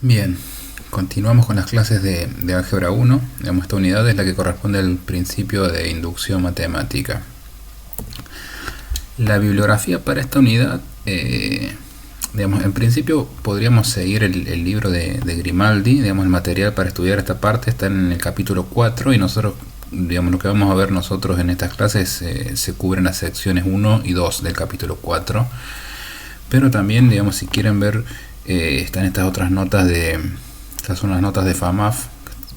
Bien, continuamos con las clases de álgebra 1. Digamos, esta unidad es la que corresponde al principio de inducción matemática. La bibliografía para esta unidad, digamos, en principio podríamos seguir el libro de Grimaldi. Digamos, el material para estudiar esta parte está en el capítulo 4 y nosotros, digamos, lo que vamos a ver nosotros en estas clases se cubren las secciones 1 y 2 del capítulo 4. Pero también, digamos, si quieren ver, están estas otras notas estas son las notas de FAMAF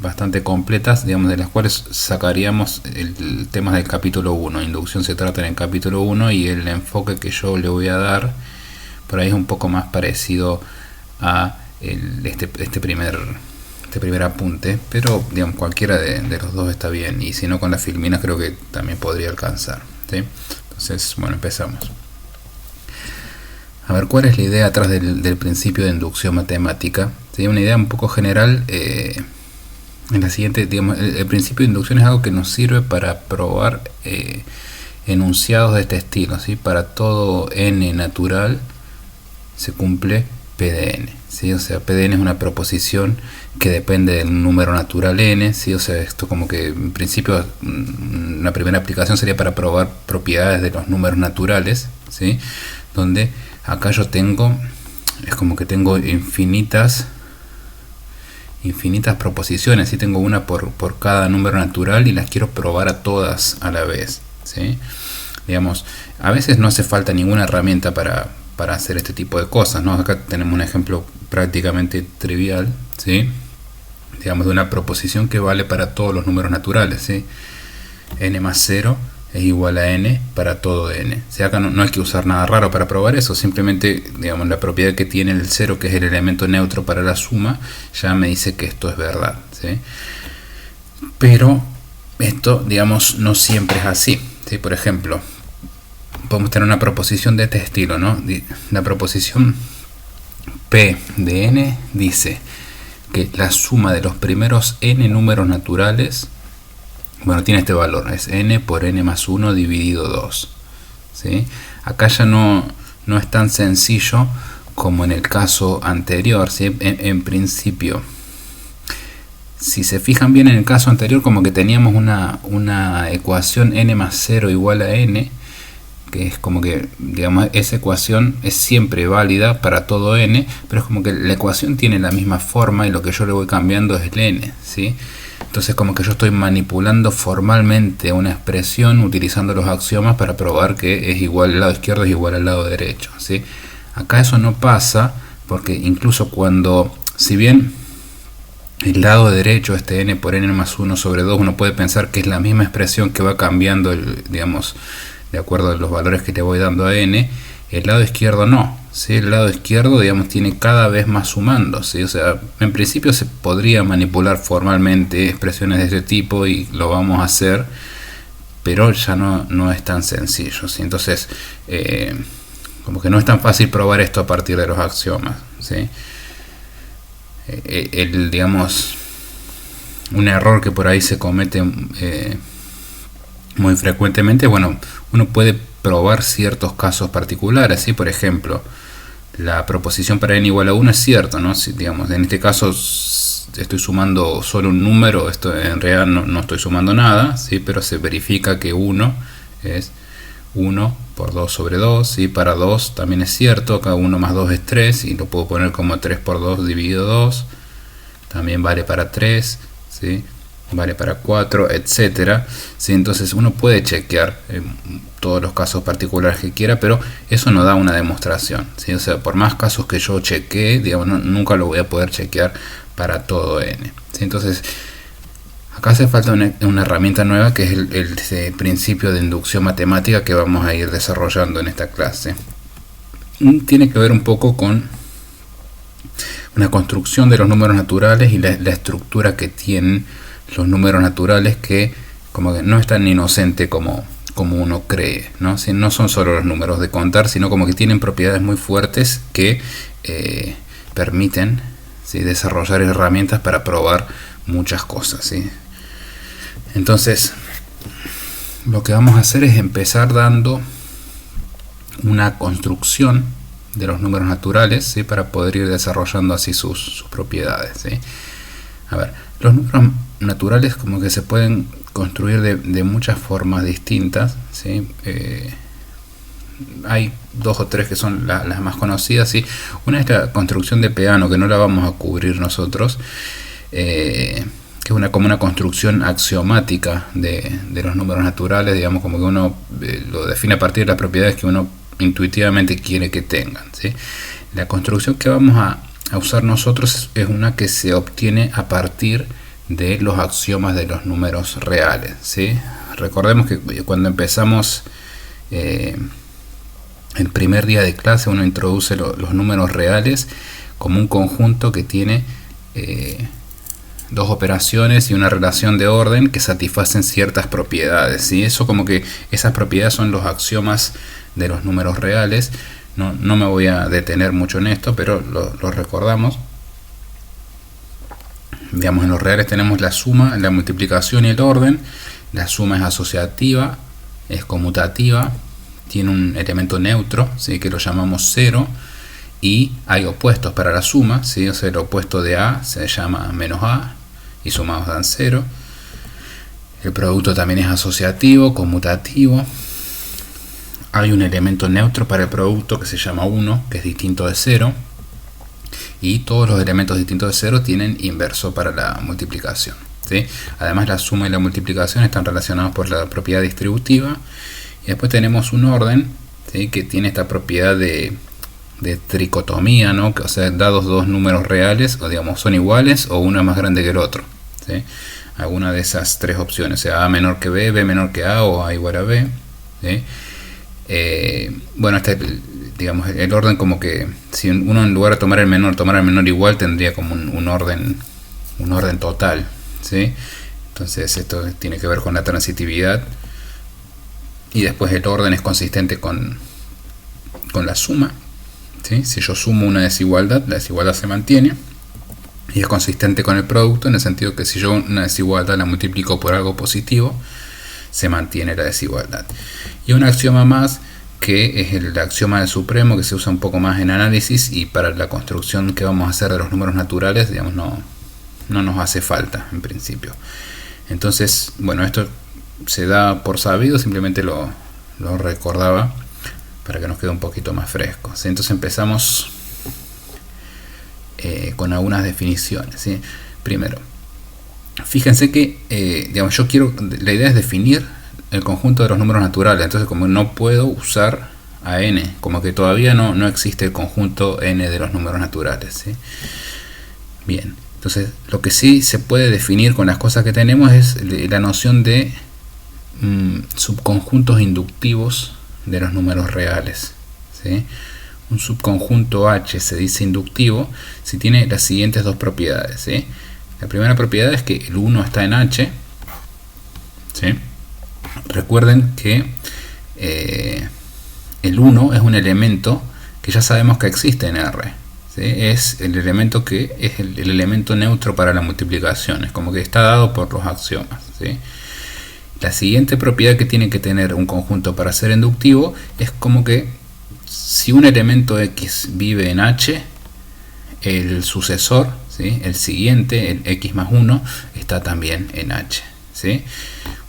bastante completas, digamos, de las cuales sacaríamos el tema del capítulo 1. Inducción se trata en el capítulo 1 y el enfoque que yo le voy a dar por ahí es un poco más parecido a este primer apunte, pero digamos cualquiera de los dos está bien, y si no con las filminas creo que también podría alcanzar, ¿sí? Entonces, bueno, empezamos. A ver, ¿cuál es la idea atrás del principio de inducción matemática? ¿Sí? Una idea un poco general en la siguiente, digamos, el principio de inducción es algo que nos sirve para probar enunciados de este estilo, ¿sí? Para todo n natural se cumple P de n, ¿sí? O sea, P de n es una proposición que depende del número natural n, ¿sí? O sea, esto como que en principio una primera aplicación sería para probar propiedades de los números naturales, ¿sí? Donde acá yo tengo, es como que tengo infinitas proposiciones, ¿sí? Tengo una por cada número natural y las quiero probar a todas a la vez, ¿sí? Digamos, a veces no hace falta ninguna herramienta para hacer este tipo de cosas, ¿no? Acá tenemos un ejemplo prácticamente trivial, ¿sí? Digamos, de una proposición que vale para todos los números naturales, ¿sí? N más 0 es igual a n para todo n. O sea, acá no hay que usar nada raro para probar eso, simplemente, digamos, la propiedad que tiene el 0, que es el elemento neutro para la suma, ya me dice que esto es verdad, ¿sí? Pero esto, digamos, no siempre es así, ¿sí? Por ejemplo, podemos tener una proposición de este estilo, ¿no? La proposición P de n dice que la suma de los primeros n números naturales, bueno, tiene este valor, es n por n más 1 dividido 2, ¿sí? Acá ya no es tan sencillo como en el caso anterior, ¿sí? En principio, si se fijan bien en el caso anterior, como que teníamos una ecuación n más 0 igual a n, que es como que, digamos, esa ecuación es siempre válida para todo n, pero es como que la ecuación tiene la misma forma y lo que yo le voy cambiando es el n, ¿sí? Entonces como que yo estoy manipulando formalmente una expresión utilizando los axiomas para probar que es igual, el lado izquierdo es igual al lado derecho, ¿sí? Acá eso no pasa, porque incluso cuando, si bien el lado derecho, este n por n más 1 sobre 2, uno puede pensar que es la misma expresión que va cambiando, digamos, de acuerdo a los valores que le voy dando a n, el lado izquierdo no, ¿sí? El lado izquierdo, digamos, tiene cada vez más sumando, ¿sí? O sea, en principio se podría manipular formalmente expresiones de este tipo y lo vamos a hacer, pero ya no es tan sencillo, ¿sí? Entonces, como que no es tan fácil probar esto a partir de los axiomas, ¿sí? Digamos, un error que por ahí se comete muy frecuentemente, bueno, uno puede probar ciertos casos particulares, ¿sí? Por ejemplo, la proposición para n igual a 1 es cierto, ¿no? Si, digamos, en este caso estoy sumando solo un número, esto en realidad no estoy sumando nada, ¿sí? Pero se verifica que 1 es 1 por 2 sobre 2, ¿sí? Para 2 también es cierto, acá 1 más 2 es 3 y lo puedo poner como 3 por 2 dividido 2, también vale para 3, ¿sí? Vale para 4, etcétera, ¿sí? Entonces uno puede chequear todos los casos particulares que quiera, pero eso no da una demostración, ¿sí? O sea, por más casos que yo chequee, digamos, nunca lo voy a poder chequear para todo n, ¿sí? Entonces acá hace falta una herramienta nueva, que es el principio de inducción matemática que vamos a ir desarrollando en esta clase. Tiene que ver un poco con una construcción de los números naturales y la estructura que tienen los números naturales, que como que no es tan inocente como uno cree, ¿no? Si no son solo los números de contar, sino como que tienen propiedades muy fuertes que permiten, ¿sí?, desarrollar herramientas para probar muchas cosas, ¿sí? Entonces, lo que vamos a hacer es empezar dando una construcción de los números naturales, ¿sí? Para poder ir desarrollando así sus propiedades, ¿sí? A ver, los números naturales como que se pueden construir de muchas formas distintas, ¿sí? Hay dos o tres que son las más conocidas, ¿sí? Una es la construcción de Peano, que no la vamos a cubrir nosotros, que es como una construcción axiomática de los números naturales, digamos, como que uno lo define a partir de las propiedades que uno intuitivamente quiere que tengan, ¿sí? La construcción que vamos a usar nosotros es una que se obtiene a partir de los axiomas de los números reales, ¿sí? Recordemos que cuando empezamos el primer día de clase, uno introduce los números reales como un conjunto que tiene dos operaciones y una relación de orden que satisfacen ciertas propiedades, ¿sí? Eso, como que esas propiedades son los axiomas de los números reales. No me voy a detener mucho en esto, pero lo recordamos. Digamos, en los reales tenemos la suma, la multiplicación y el orden. La suma es asociativa, es conmutativa, tiene un elemento neutro, ¿sí? Que lo llamamos 0, y hay opuestos para la suma, ¿sí? O sea, el opuesto de A se llama menos A y sumados dan 0. El producto también es asociativo, conmutativo. Hay un elemento neutro para el producto que se llama 1, que es distinto de 0. Y todos los elementos distintos de 0 tienen inverso para la multiplicación, ¿sí? Además, la suma y la multiplicación están relacionados por la propiedad distributiva. Y después tenemos un orden, ¿sí? Que tiene esta propiedad de tricotomía, ¿no? O sea, dados dos números reales, o digamos, son iguales o uno es más grande que el otro, ¿sí? Alguna de esas tres opciones, o sea, A menor que B, B menor que A o A igual a B, ¿sí? Bueno, digamos, el orden, como que si uno en lugar de tomar el menor igual, tendría como un orden total, ¿sí? Entonces esto tiene que ver con la transitividad. Y después el orden es consistente con la suma, ¿sí? Si yo sumo una desigualdad, la desigualdad se mantiene. Y es consistente con el producto, en el sentido que si yo una desigualdad la multiplico por algo positivo, se mantiene la desigualdad. Y un axioma más, que es el axioma del supremo, que se usa un poco más en análisis, y para la construcción que vamos a hacer de los números naturales, digamos, no nos hace falta en principio. Entonces, bueno, esto se da por sabido, simplemente lo recordaba para que nos quede un poquito más fresco, ¿sí? Entonces empezamos con algunas definiciones, ¿sí? Primero, fíjense que digamos, la idea es definir el conjunto de los números naturales. Entonces, como no puedo usar a n, como que todavía no existe el conjunto n de los números naturales, ¿sí? Bien, entonces lo que sí se puede definir con las cosas que tenemos es la noción de subconjuntos inductivos de los números reales, ¿sí? Un subconjunto H se dice inductivo si tiene las siguientes dos propiedades, ¿sí? La primera propiedad es que el 1 está en H, ¿sí? Recuerden que el 1 es un elemento que ya sabemos que existe en R, ¿sí? Es el elemento que es el elemento neutro para la multiplicación, es como que está dado por los axiomas, ¿sí? La siguiente propiedad que tiene que tener un conjunto para ser inductivo es como que si un elemento X vive en H, el sucesor, ¿sí? El siguiente, el X más 1, está también en H, ¿sí?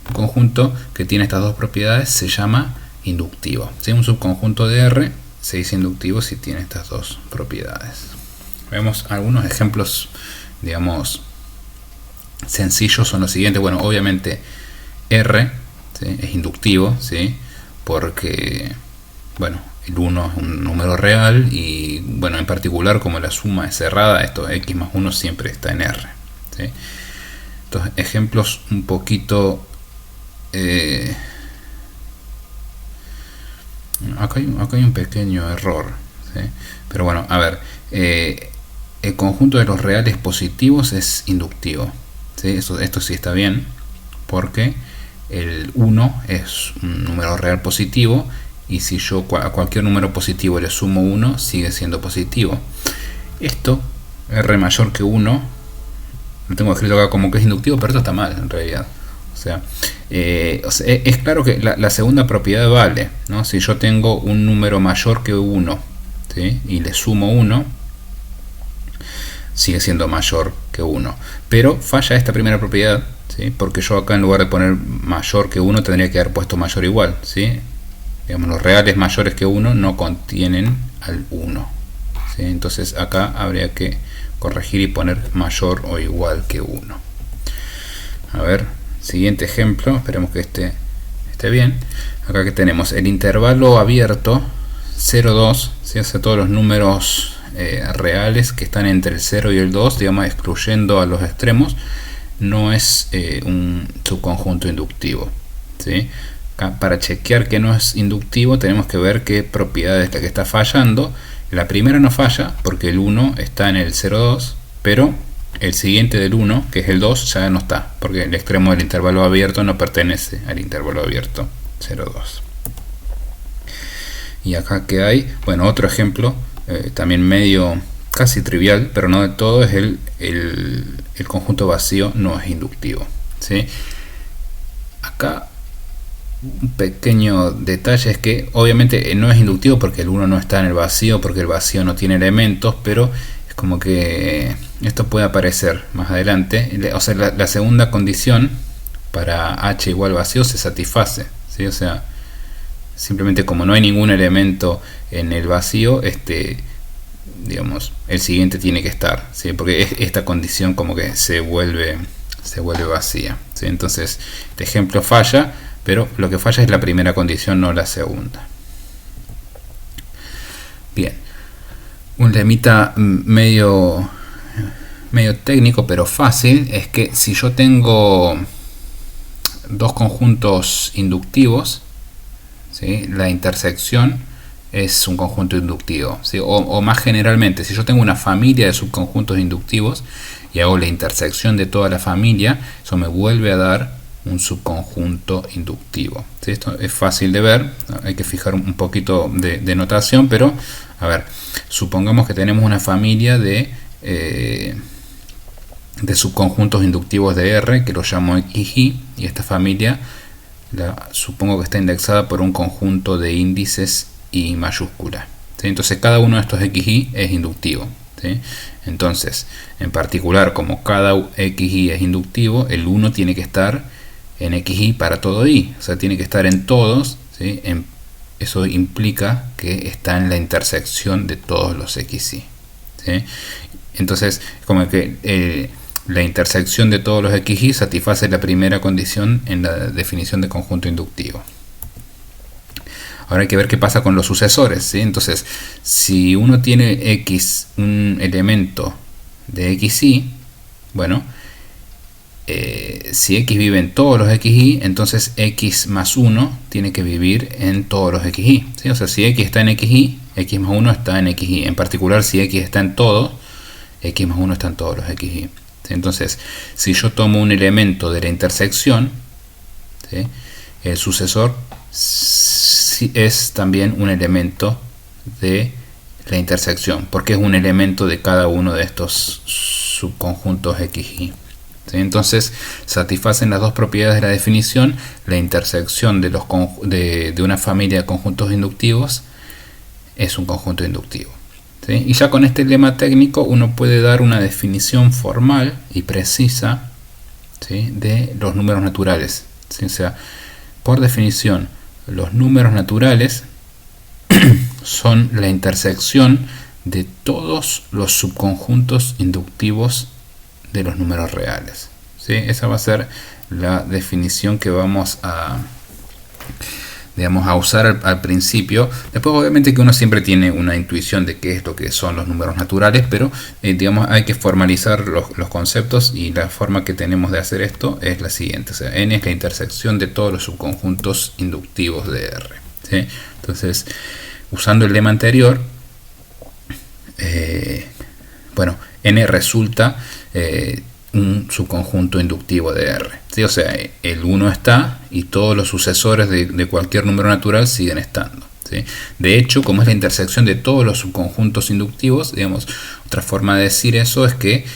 Un conjunto que tiene estas dos propiedades se llama inductivo, ¿sí? Un subconjunto de R se dice inductivo si tiene estas dos propiedades. Vemos algunos ejemplos, digamos, sencillos. Son los siguientes. Bueno, obviamente R, ¿sí? Es inductivo, ¿sí? Porque, bueno, el 1 es un número real y, bueno, en particular, como la suma es cerrada, esto X más 1 siempre está en R, ¿sí? Entonces, ejemplos un poquito... acá hay un pequeño error, ¿sí? Pero bueno, a ver, el conjunto de los reales positivos es inductivo, ¿sí? Esto sí está bien, porque el 1 es un número real positivo, y si yo a cualquier número positivo le sumo 1, sigue siendo positivo. Esto, R mayor que 1, lo tengo escrito acá como que es inductivo, pero esto está mal en realidad. O sea, es claro que la segunda propiedad vale, ¿no? Si yo tengo un número mayor que 1, ¿sí? Y le sumo 1, sigue siendo mayor que 1. Pero falla esta primera propiedad, ¿sí? Porque yo acá en lugar de poner mayor que 1 tendría que haber puesto mayor o igual, ¿sí? Digamos, los reales mayores que 1 no contienen al 1, ¿sí? Entonces acá habría que corregir y poner mayor o igual que 1. A ver, siguiente ejemplo, esperemos que esté bien. Acá que tenemos el intervalo abierto 0, 2, ¿sí? O sea, todos los números reales que están entre el 0 y el 2, digamos, excluyendo a los extremos, no es un subconjunto inductivo, ¿sí? Acá, para chequear que no es inductivo, tenemos que ver qué propiedad es la que está fallando. La primera no falla porque el 1 está en el 0, 2, pero el siguiente del 1, que es el 2, ya no está, porque el extremo del intervalo abierto no pertenece al intervalo abierto 0, 2. Y acá que hay, bueno, otro ejemplo, también medio casi trivial, pero no de todo, es el conjunto vacío no es inductivo, ¿sí? Acá un pequeño detalle es que obviamente no es inductivo porque el 1 no está en el vacío, porque el vacío no tiene elementos, pero es como que esto puede aparecer más adelante. O sea, la segunda condición para h igual vacío se satisface, ¿sí? O sea, simplemente como no hay ningún elemento en el vacío, digamos, el siguiente tiene que estar, ¿sí? Porque esta condición como que se vuelve vacía, ¿sí? Entonces este ejemplo falla, pero lo que falla es la primera condición, no la segunda. Bien, un lemita medio técnico pero fácil es que si yo tengo dos conjuntos inductivos, ¿sí? La intersección es un conjunto inductivo, ¿sí? O más generalmente, si yo tengo una familia de subconjuntos inductivos y hago la intersección de toda la familia, eso me vuelve a dar un subconjunto inductivo, ¿sí? Esto es fácil de ver, hay que fijar un poquito de notación, pero a ver, supongamos que tenemos una familia de subconjuntos inductivos de R, que lo llamo XY, y esta familia supongo que está indexada por un conjunto de índices y mayúscula, ¿sí? Entonces cada uno de estos XY es inductivo, ¿sí? Entonces, en particular, como cada XY es inductivo, el 1 tiene que estar en XY para todo Y, o sea, tiene que estar en todos, ¿sí? Eso implica que está en la intersección de todos los XY, ¿sí? Entonces, como que la intersección de todos los XY satisface la primera condición en la definición de conjunto inductivo. Ahora hay que ver qué pasa con los sucesores, ¿sí? Entonces, si uno tiene X, un elemento de XY, bueno, si X vive en todos los XY, entonces X más 1 tiene que vivir en todos los XY, ¿sí? O sea, si X está en XY, X más 1 está en XY. En particular, si X está en todos, X más 1 está en todos los XY. ¿Sí? Entonces, si yo tomo un elemento de la intersección, ¿sí? El sucesor es también un elemento de la intersección, porque es un elemento de cada uno de estos subconjuntos XY. ¿Sí? Entonces satisfacen las dos propiedades de la definición. La intersección de una familia de conjuntos inductivos es un conjunto inductivo, ¿sí? Y ya con este lema técnico uno puede dar una definición formal y precisa, ¿sí? De los números naturales, ¿sí? O sea, por definición, los números naturales son la intersección de todos los subconjuntos inductivos de los números reales, ¿sí? Esa va a ser la definición que vamos a usar al principio. Después obviamente que uno siempre tiene una intuición de qué es lo que son los números naturales, pero hay que formalizar los conceptos, y la forma que tenemos de hacer esto es la siguiente. O sea, n es la intersección de todos los subconjuntos inductivos de R, ¿sí? Entonces, usando el lema anterior, bueno, n resulta un subconjunto inductivo de R, ¿sí? O sea, el 1 está y todos los sucesores de cualquier número natural siguen estando, ¿sí? De hecho, como es la intersección de todos los subconjuntos inductivos, digamos, otra forma de decir eso es que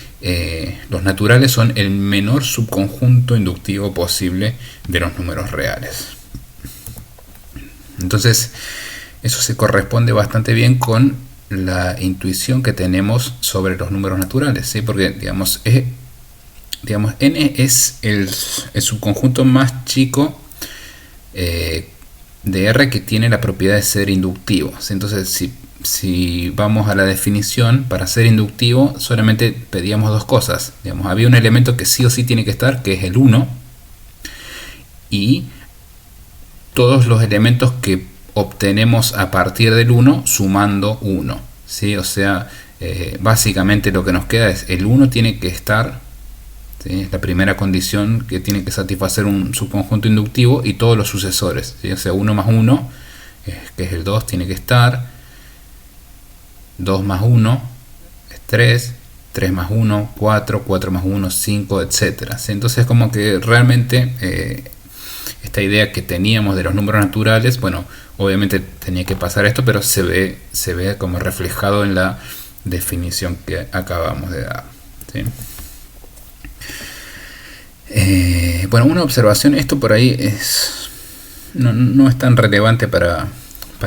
los naturales son el menor subconjunto inductivo posible de los números reales. Entonces, eso se corresponde bastante bien con la intuición que tenemos sobre los números naturales, ¿sí? Porque digamos, n es el subconjunto más chico de R que tiene la propiedad de ser inductivo, ¿sí? Entonces si vamos a la definición, para ser inductivo solamente pedíamos dos cosas. Digamos, había un elemento que sí o sí tiene que estar, que es el 1, y todos los elementos que obtenemos a partir del 1 sumando 1, ¿sí? O sea, básicamente lo que nos queda es el 1 tiene que estar, ¿sí? Es la primera condición que tiene que satisfacer un subconjunto inductivo, y todos los sucesores, ¿sí? O sea, 1 más 1, que es el 2, tiene que estar, 2 más 1 es 3, 3 más 1, 4, 4 más 1, 5, etc. ¿Sí? Entonces como que realmente esta idea que teníamos de los números naturales, bueno, obviamente tenía que pasar esto, pero se ve como reflejado en la definición que acabamos de dar, ¿sí? Bueno, una observación, esto por ahí no es tan relevante para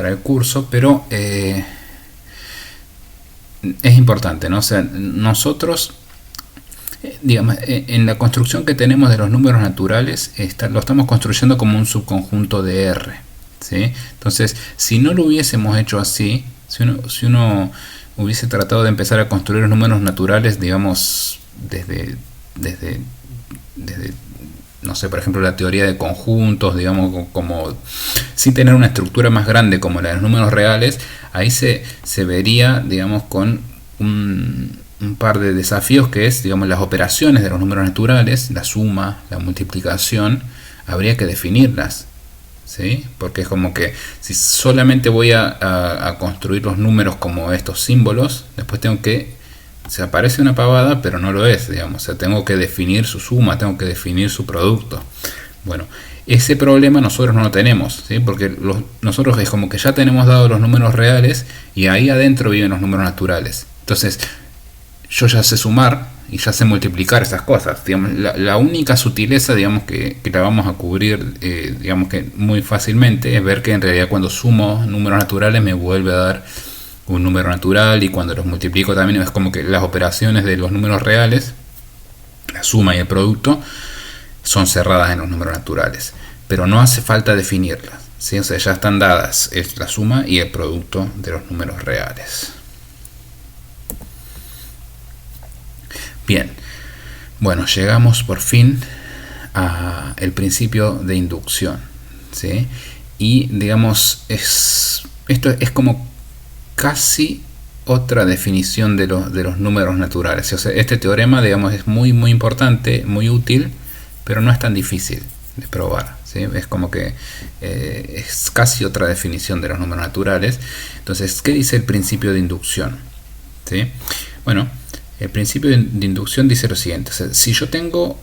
el curso, pero es importante, ¿no? O sea, nosotros, digamos, en la construcción que tenemos de los números naturales, lo estamos construyendo como un subconjunto de R, ¿sí? Entonces, si no lo hubiésemos hecho así, si uno hubiese tratado de empezar a construir los números naturales, digamos, desde no sé, por ejemplo, la teoría de conjuntos, digamos, como sin tener una estructura más grande como la de los números reales, ahí se vería, digamos, con un par de desafíos, que es, digamos, las operaciones de los números naturales, la suma, la multiplicación, habría que definirlas, ¿sí? Porque es como que si solamente voy a construir los números como estos símbolos, después tengo que, se aparece una pavada, pero no lo es, digamos. O sea, tengo que definir su suma, tengo que definir su producto. Bueno, ese problema nosotros no lo tenemos, ¿sí? Porque nosotros es como que ya tenemos dados los números reales y ahí adentro viven los números naturales. Entonces, yo ya sé sumar y ya sé multiplicar esas cosas. Digamos, la única sutileza, digamos, que la vamos a cubrir, digamos que muy fácilmente, es ver que en realidad cuando sumo números naturales me vuelve a dar un número natural, y cuando los multiplico también es como que las operaciones de los números reales, la suma y el producto, son cerradas en los números naturales, pero no hace falta definirlas, ¿sí? O sea, ya están dadas, es la suma y el producto de los números reales. Bien, bueno, llegamos por fin al principio de inducción, ¿sí? Y digamos, esto es como casi otra definición de los números naturales. O sea, este teorema, digamos, es muy importante, muy útil, pero no es tan difícil de probar, ¿sí? Es como que es casi otra definición de los números naturales. Entonces, ¿qué dice el principio de inducción? ¿Sí? Bueno, el principio de inducción dice lo siguiente: o sea, si yo tengo,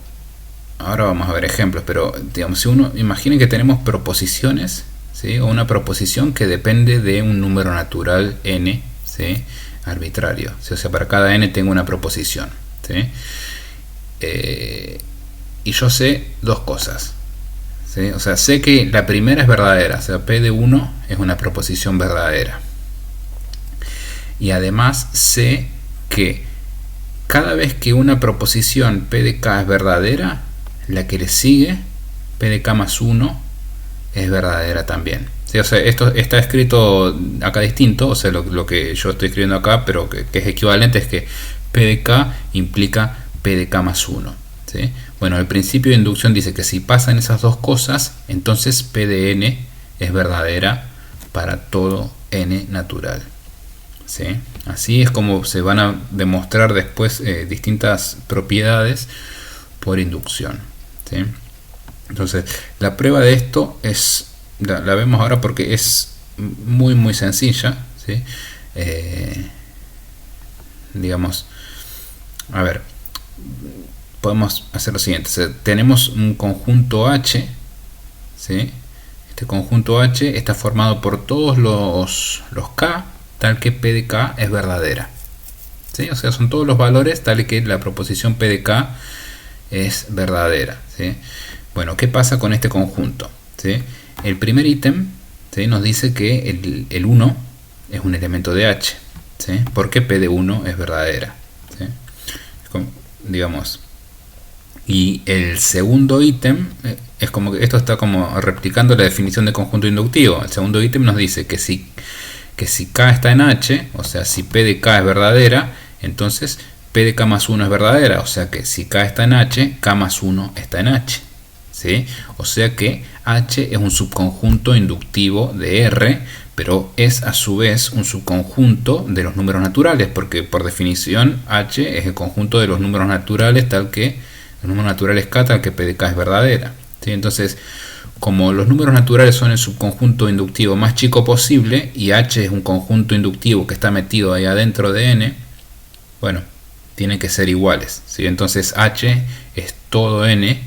ahora vamos a ver ejemplos, pero digamos, si uno, imaginen que tenemos proposiciones, ¿sí? O una proposición que depende de un número natural n, ¿sí? Arbitrario, ¿sí? O sea, para cada n tengo una proposición, ¿sí? Y yo sé dos cosas, ¿sí? O sea, sé que la primera es verdadera, o sea, p de 1 es una proposición verdadera, y además sé que cada vez que una proposición p de k es verdadera, la que le sigue, p de k más 1, es verdadera también, ¿sí? O sea, esto está escrito acá distinto, o sea, lo que yo estoy escribiendo acá, pero que es equivalente, es que p de k implica p de k más 1, ¿sí? Bueno, el principio de inducción dice que si pasan esas dos cosas, entonces p de n es verdadera para todo n natural, ¿sí? Así es como se van a demostrar después distintas propiedades por inducción, ¿sí? Entonces, la prueba de esto la vemos ahora porque es muy sencilla, ¿sí? Digamos, a ver, podemos hacer lo siguiente: o sea, tenemos un conjunto H, ¿sí? Este conjunto H está formado por todos los K, tal que P de K es verdadera, ¿sí? O sea, son todos los valores tal que la proposición P de K es verdadera, ¿sí? Bueno, ¿qué pasa con este conjunto? ¿Sí? El primer ítem, ¿sí? Nos dice que el 1 es un elemento de H, ¿sí? Porque P de 1 es verdadera, ¿sí? Digamos. Y el segundo ítem es como que esto está como replicando la definición de conjunto inductivo. El segundo ítem nos dice que si K está en H, o sea, si P de K es verdadera, entonces P de K más 1 es verdadera. O sea que si K está en H, K más 1 está en H, ¿sí? O sea que H es un subconjunto inductivo de R, pero es a su vez un subconjunto de los números naturales, porque por definición H es el conjunto de los números naturales tal que los números naturales K tal que P de K es verdadera, ¿sí? Entonces, como los números naturales son el subconjunto inductivo más chico posible y H es un conjunto inductivo que está metido ahí adentro de N, bueno, tienen que ser iguales, ¿sí? Entonces H es todo N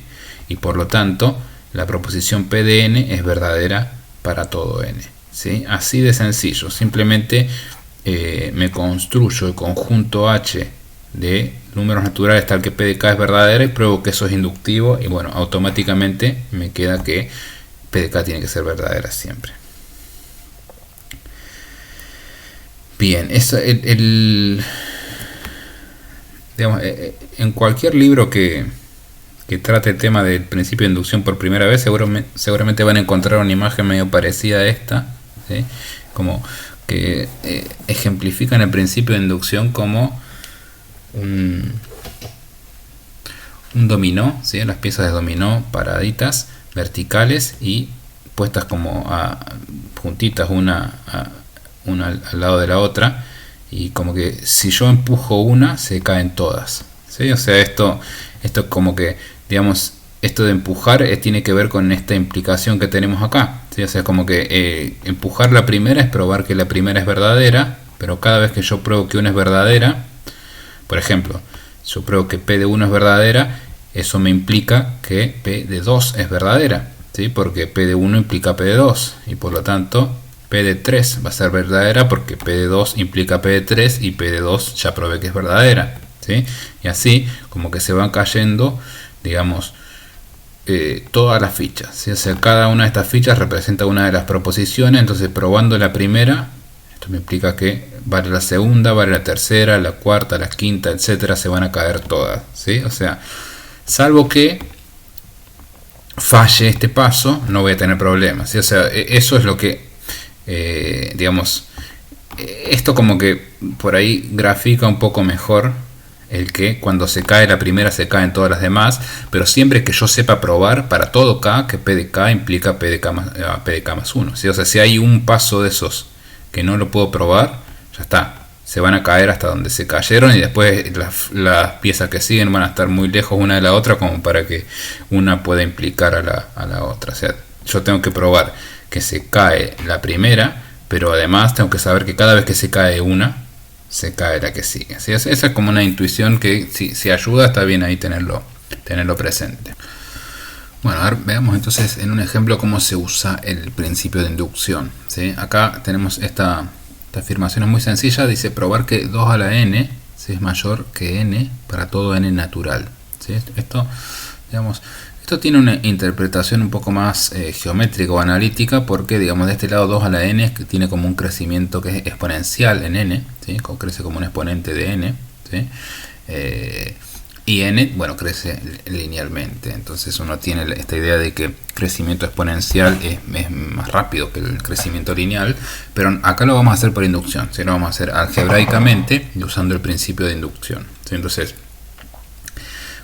y por lo tanto la proposición P de N es verdadera para todo N, ¿sí? Así de sencillo. Simplemente me construyo el conjunto H de números naturales tal que P de K es verdadera y pruebo que eso es inductivo y bueno, automáticamente me queda que P de K tiene que ser verdadera siempre. Bien, eso, digamos, en cualquier libro que trate el tema del principio de inducción por primera vez, seguramente van a encontrar una imagen medio parecida a esta, ¿sí? Como que ejemplifican el principio de inducción como un dominó, ¿sí? Las piezas de dominó paraditas, verticales y puestas como juntitas una al lado de la otra, y como que si yo empujo una se caen todas, ¿sí? O sea, esto como que, digamos, esto de empujar tiene que ver con esta implicación que tenemos acá, ¿sí? O sea, como que empujar la primera es probar que la primera es verdadera, pero cada vez que yo pruebo que una es verdadera, por ejemplo, yo pruebo que P de 1 es verdadera, eso me implica que P de 2 es verdadera, ¿sí? Porque P de 1 implica P de 2 y por lo tanto P de 3 va a ser verdadera porque P de 2 implica P de 3 y P de 2 ya probé que es verdadera, ¿sí? Y así como que se van cayendo, digamos, todas las fichas, ¿sí? O sea, cada una de estas fichas representa una de las proposiciones, entonces probando la primera, esto me implica que vale la segunda, vale la tercera, la cuarta, la quinta, etcétera, se van a caer todas, ¿sí? O sea, salvo que falle este paso, no voy a tener problemas, ¿sí? O sea, eso es lo que, digamos, esto como que por ahí grafica un poco mejor el que cuando se cae la primera se caen todas las demás, pero siempre que yo sepa probar para todo K que P de K implica P de K más 1, ¿sí? O sea, si hay un paso de esos que no lo puedo probar, ya está, se van a caer hasta donde se cayeron y después las piezas que siguen van a estar muy lejos una de la otra como para que una pueda implicar a la otra. O sea, yo tengo que probar que se cae la primera, pero además tengo que saber que cada vez que se cae una, se cae la que sigue, ¿sí? Esa es como una intuición que si ayuda, está bien ahí tenerlo presente. Bueno, a ver, veamos entonces en un ejemplo cómo se usa el principio de inducción, ¿sí? Acá tenemos esta afirmación es muy sencilla, dice probar que 2 a la n, ¿sí? Es mayor que n para todo n natural, ¿sí? Esto, digamos, esto tiene una interpretación un poco más geométrica o analítica porque, digamos, de este lado 2 a la n tiene como un crecimiento que es exponencial en n, ¿sí? Crece como un exponente de n, ¿sí? Y n, bueno, crece linealmente. Entonces uno tiene esta idea de que crecimiento exponencial es más rápido que el crecimiento lineal, pero acá lo vamos a hacer por inducción, ¿sí? Lo vamos a hacer algebraicamente y usando el principio de inducción, ¿sí? Entonces,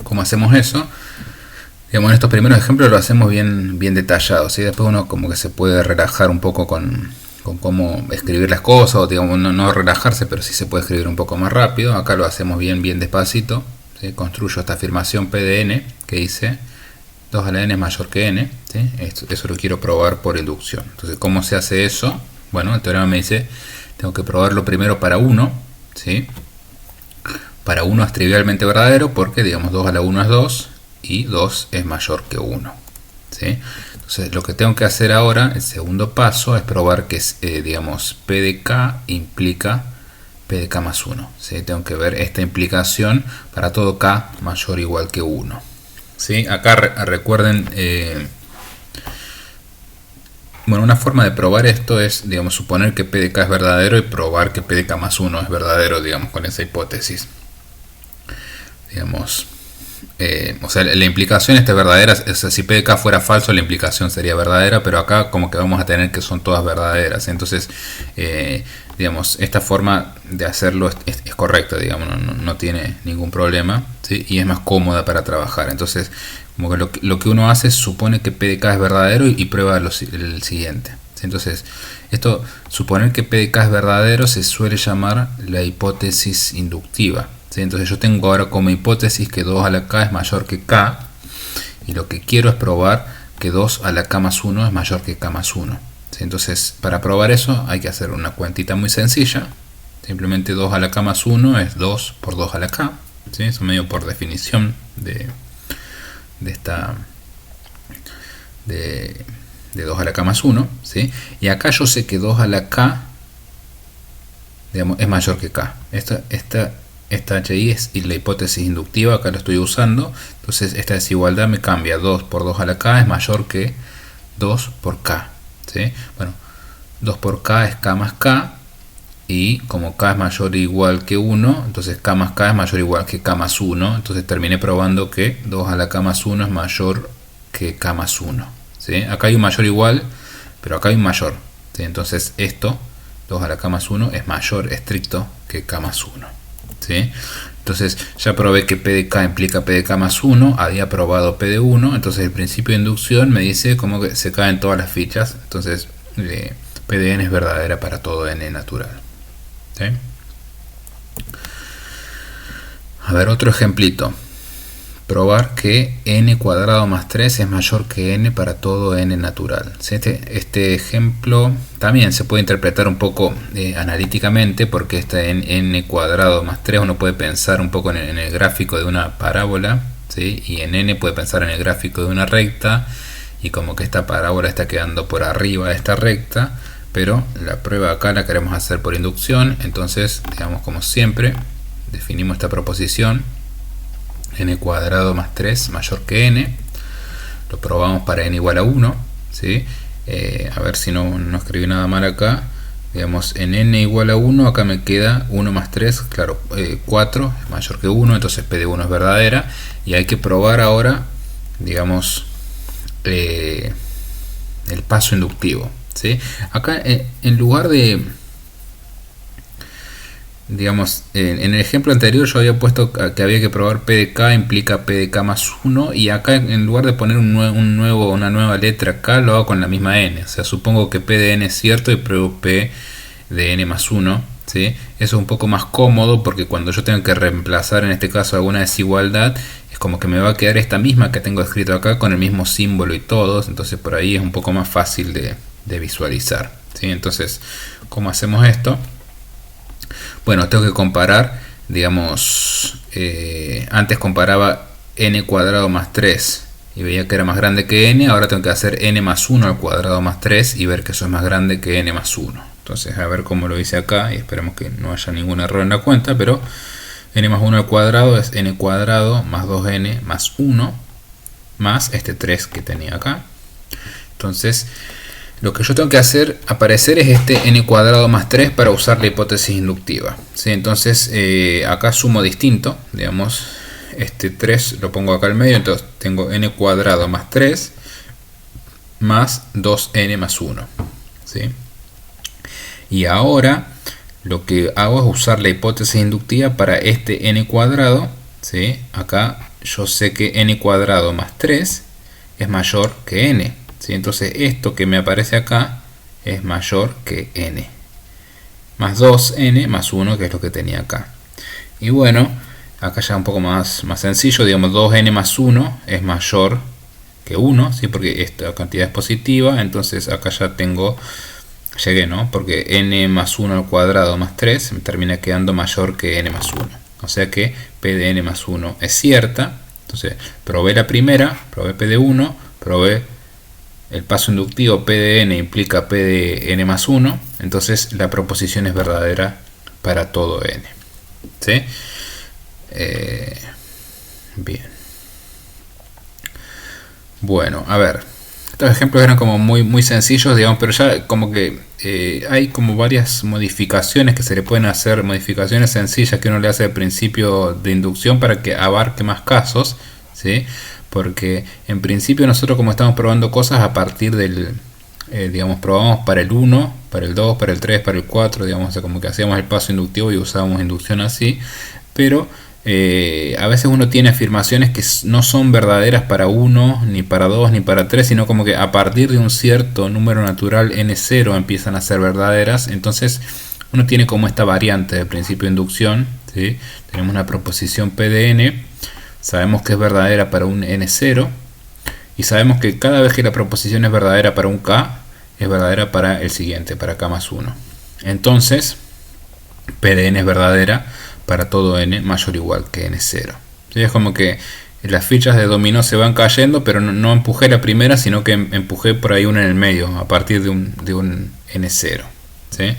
¿cómo hacemos eso? Digamos, en estos primeros ejemplos lo hacemos bien detallado, ¿sí? Después uno como que se puede relajar un poco con cómo escribir las cosas, o digamos, no relajarse, pero sí se puede escribir un poco más rápido. Acá lo hacemos bien despacito, ¿sí? Construyo esta afirmación P de n que dice 2 a la n es mayor que n, ¿sí? Eso lo quiero probar por inducción. Entonces, ¿cómo se hace eso? Bueno, el teorema me dice, tengo que probarlo primero para 1, ¿sí? Para 1 es trivialmente verdadero porque, digamos, 2 a la 1 es 2 y 2 es mayor que 1, ¿sí? Entonces, lo que tengo que hacer ahora, el segundo paso, es probar que, digamos, P de K implica P de K más 1, ¿sí? Tengo que ver esta implicación para todo K mayor o igual que 1, ¿sí? Acá recuerden, Bueno, una forma de probar esto es, digamos, suponer que P de K es verdadero y probar que P de K más 1 es verdadero, digamos, con esa hipótesis. Digamos, o sea, la implicación es verdadera. O sea, si P de K fuera falso, la implicación sería verdadera, pero acá como que vamos a tener que son todas verdaderas. Entonces, digamos, esta forma de hacerlo es correcta, digamos, no tiene ningún problema, ¿sí? Y es más cómoda para trabajar. Entonces, como que lo que uno hace es supone que P de K es verdadero y prueba el siguiente, ¿sí? Entonces, esto, suponer que P de K es verdadero, se suele llamar la hipótesis inductiva, ¿sí? Entonces yo tengo ahora como hipótesis que 2 a la K es mayor que K, y lo que quiero es probar que 2 a la K más 1 es mayor que K más 1. ¿Sí? Entonces, para probar eso hay que hacer una cuentita muy sencilla. Simplemente 2 a la K más 1 es 2 por 2 a la K, ¿sí? Eso medio por definición de 2 a la K más 1, ¿sí? Y acá yo sé que 2 a la K, digamos, es mayor que K. Esta HI es la hipótesis inductiva, acá lo estoy usando. Entonces esta desigualdad me cambia. 2 por 2 a la K es mayor que 2 por K, ¿sí? Bueno, 2 por K es K más K, y como K es mayor o igual que 1, entonces K más K es mayor o igual que K más 1. Entonces terminé probando que 2 a la K más 1 es mayor que K más 1, ¿sí? Acá hay un mayor igual, pero acá hay un mayor, ¿sí? Entonces esto, 2 a la K más 1, es mayor estricto que K más 1, ¿sí? Entonces ya probé que P de K implica P de K más 1, había probado P de 1, entonces el principio de inducción me dice como que se caen todas las fichas. Entonces P de n es verdadera para todo n natural, ¿sí? A ver, otro ejemplito. Probar que n cuadrado más 3 es mayor que n para todo n natural. Este ejemplo también se puede interpretar un poco analíticamente, porque en n cuadrado más 3 uno puede pensar un poco en el gráfico de una parábola, ¿sí? Y en n puede pensar en el gráfico de una recta, y como que esta parábola está quedando por arriba de esta recta, pero la prueba acá la queremos hacer por inducción. Entonces, digamos, como siempre, definimos esta proposición: n cuadrado más 3 mayor que n. Lo probamos para n igual a 1, ¿sí? A ver si no escribí nada mal acá. Digamos, en n igual a 1, acá me queda 1 más 3, claro, 4 es mayor que 1, entonces P de 1 es verdadera. Y hay que probar ahora, digamos, el paso inductivo, ¿sí? Acá, en lugar de, digamos, en el ejemplo anterior yo había puesto que había que probar P de K implica P de K más 1, y acá en lugar de poner una nueva letra K, lo hago con la misma n. O sea, supongo que P de n es cierto y pruebo P de n más 1, ¿sí? Eso es un poco más cómodo, porque cuando yo tengo que reemplazar en este caso alguna desigualdad, es como que me va a quedar esta misma que tengo escrito acá con el mismo símbolo y todo. Entonces por ahí es un poco más fácil de visualizar, ¿sí? Entonces, ¿cómo hacemos esto? Bueno, tengo que comparar, digamos, antes comparaba n cuadrado más 3 y veía que era más grande que n. Ahora tengo que hacer n más 1 al cuadrado más 3 y ver que eso es más grande que n más 1. Entonces, a ver cómo lo hice acá, y esperemos que no haya ningún error en la cuenta, pero n más 1 al cuadrado es n cuadrado más 2n más 1 más este 3 que tenía acá. Entonces, lo que yo tengo que hacer aparecer es este n cuadrado más 3 para usar la hipótesis inductiva, ¿sí? Entonces acá sumo distinto, digamos, este 3 lo pongo acá al medio, entonces tengo n cuadrado más 3 más 2n más 1, ¿sí? Y ahora lo que hago es usar la hipótesis inductiva para este n cuadrado, ¿sí? Acá yo sé que n cuadrado más 3 es mayor que n, ¿sí? Entonces esto que me aparece acá es mayor que n más 2n más 1, que es lo que tenía acá. Y bueno, acá ya un poco más sencillo, digamos, 2n más 1 es mayor que 1, ¿sí? Porque esta cantidad es positiva. Entonces acá ya llegué, ¿no? Porque n más 1 al cuadrado más 3 me termina quedando mayor que n más 1. O sea que P de n más 1 es cierta. Entonces probé la primera, probé P de 1, probé el paso inductivo P de n implica P de n más 1. Entonces la proposición es verdadera para todo n, ¿sí? Bien. Bueno, a ver. Estos ejemplos eran como muy sencillos, digamos, pero ya como que hay como varias modificaciones que se le pueden hacer, modificaciones sencillas que uno le hace al principio de inducción para que abarque más casos, ¿sí? Porque en principio nosotros como estamos probando cosas a partir del, digamos, probamos para el 1, para el 2, para el 3, para el 4, digamos, o sea, como que hacíamos el paso inductivo y usábamos inducción así, pero a veces uno tiene afirmaciones que no son verdaderas para 1, ni para 2, ni para 3, sino como que a partir de un cierto número natural n0 empiezan a ser verdaderas. Entonces uno tiene como esta variante del principio de inducción, ¿sí? Tenemos una proposición P de n, sabemos que es verdadera para un n0, y sabemos que cada vez que la proposición es verdadera para un k, es verdadera para el siguiente, para k más 1. Entonces P de n es verdadera para todo n mayor o igual que n0. ¿Sí? Es como que las fichas de dominó se van cayendo, pero no empujé la primera, sino que empujé por ahí una en el medio, a partir de un n0. ¿Sí?